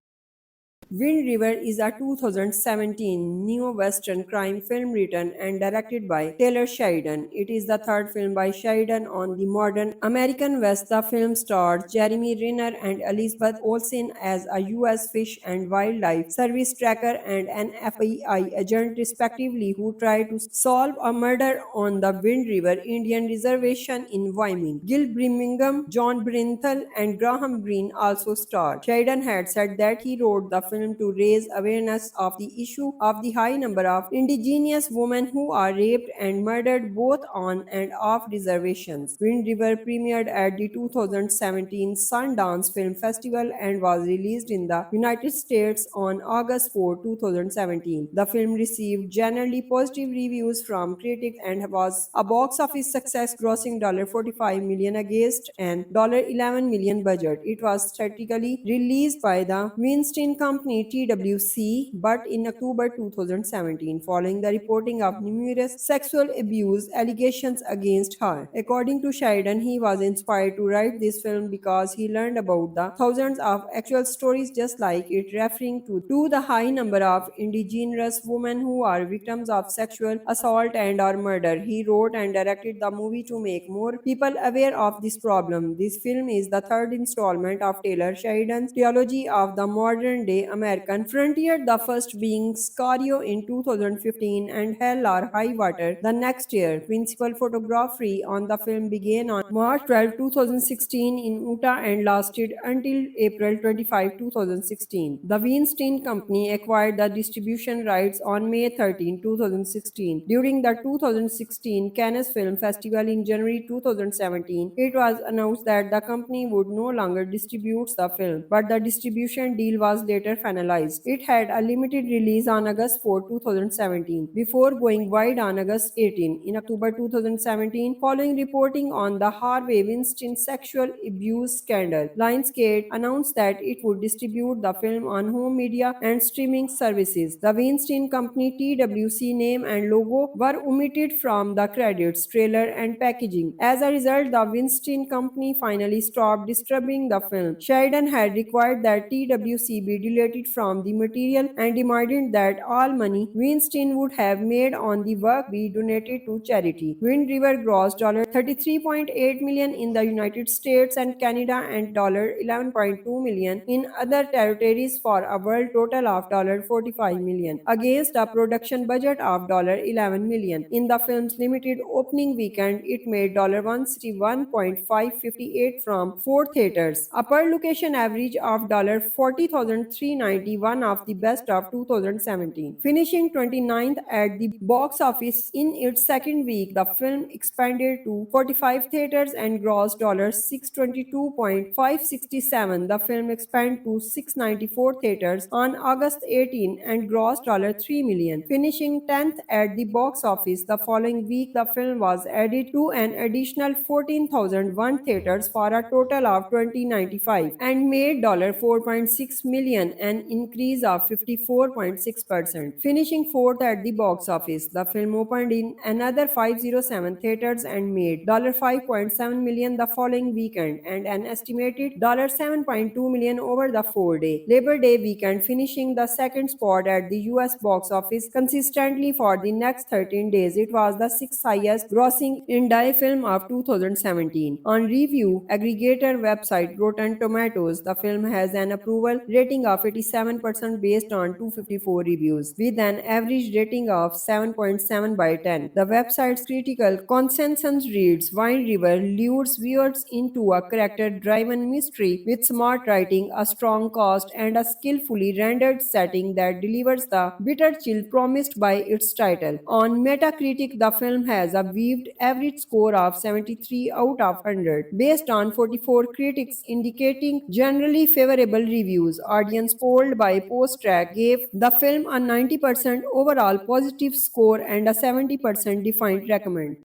Wind River is a 2017 neo-western crime film written and directed by Taylor Sheridan. It is the third film by Sheridan on the modern American West. The film stars Jeremy Renner and Elizabeth Olsen as a U.S. Fish and Wildlife Service tracker and an FBI agent, respectively, who try to solve a murder on the Wind River Indian Reservation in Wyoming. Gil Birmingham, John Bernthal, and Graham Greene also starred. Sheridan had said that he wrote the film to raise awareness of the issue of the high number of indigenous women who are raped and murdered both on and off reservations. Wind River premiered at the 2017 Sundance Film Festival and was released in the United States on August 4, 2017. The film received generally positive reviews from critics and was a box office success, grossing $45 million against an $11 million budget. It was theatrically released by the Weinstein Company TWC, but in October 2017, following the reporting of numerous sexual abuse allegations against her. According to Sheridan, he was inspired to write this film because he learned about the thousands of actual stories just like it, referring to the high number of indigenous women who are victims of sexual assault and or murder. He wrote and directed the movie to make more people aware of this problem. This film is the third installment of Taylor Sheridan's trilogy of the modern day American frontier, the first being Sicario in 2015 and Hell or High Water the next year. Principal photography on the film began on March 12, 2016 in Utah and lasted until April 25, 2016. The Weinstein Company acquired the distribution rights on May 13, 2016. During the 2016 Cannes Film Festival in January 2017, it was announced that the company would no longer distribute the film, but the distribution deal was later finalized. It had a limited release on August 4, 2017, before going wide on August 18. In October 2017, following reporting on the Harvey Weinstein sexual abuse scandal, Lionsgate announced that it would distribute the film on home media and streaming services. The Weinstein Company TWC name and logo were omitted from the credits, trailer, and packaging. As a result, the Weinstein Company finally stopped distributing the film. Sheridan had required that TWC be deleted from the material and demanded that all money Weinstein would have made on the work be donated to charity. Wind River grossed $33.8 million in the United States and Canada and $11.2 million in other territories for a world total of $45 million, against a production budget of $11 million. In the film's limited opening weekend, it made $161.558 from four theaters, a per location average of $40,391 of the best of 2017. Finishing 29th at the box office in its second week, the film expanded to 45 theaters and grossed $622.567. The film expanded to 694 theaters on August 18 and grossed $3 million. Finishing 10th at the box office the following week, the film was added to an additional 14,001 theaters for a total of 2095 and made $4.6 million, an increase of 54.6%. Finishing fourth at the box office, the film opened in another 507 theaters and made $5.7 million the following weekend and an estimated $7.2 million over the 4-day Labor Day weekend, finishing the second spot at the US box office consistently for the next 13 days. It was the sixth highest grossing indie film of 2017. On review aggregator website Rotten Tomatoes, the film has an approval rating of 87% based on 254 reviews, with an average rating of 7.7 by 10. The website's critical consensus reads, Wind River lures viewers into a character-driven mystery with smart writing, a strong cast, and a skillfully rendered setting that delivers the bitter chill promised by its title. On Metacritic, the film has a weaved average score of 73 out of 100, based on 44 critics indicating generally favorable reviews. Audience polled by PostTrack gave the film a 90% overall positive score and a 70% defined recommend.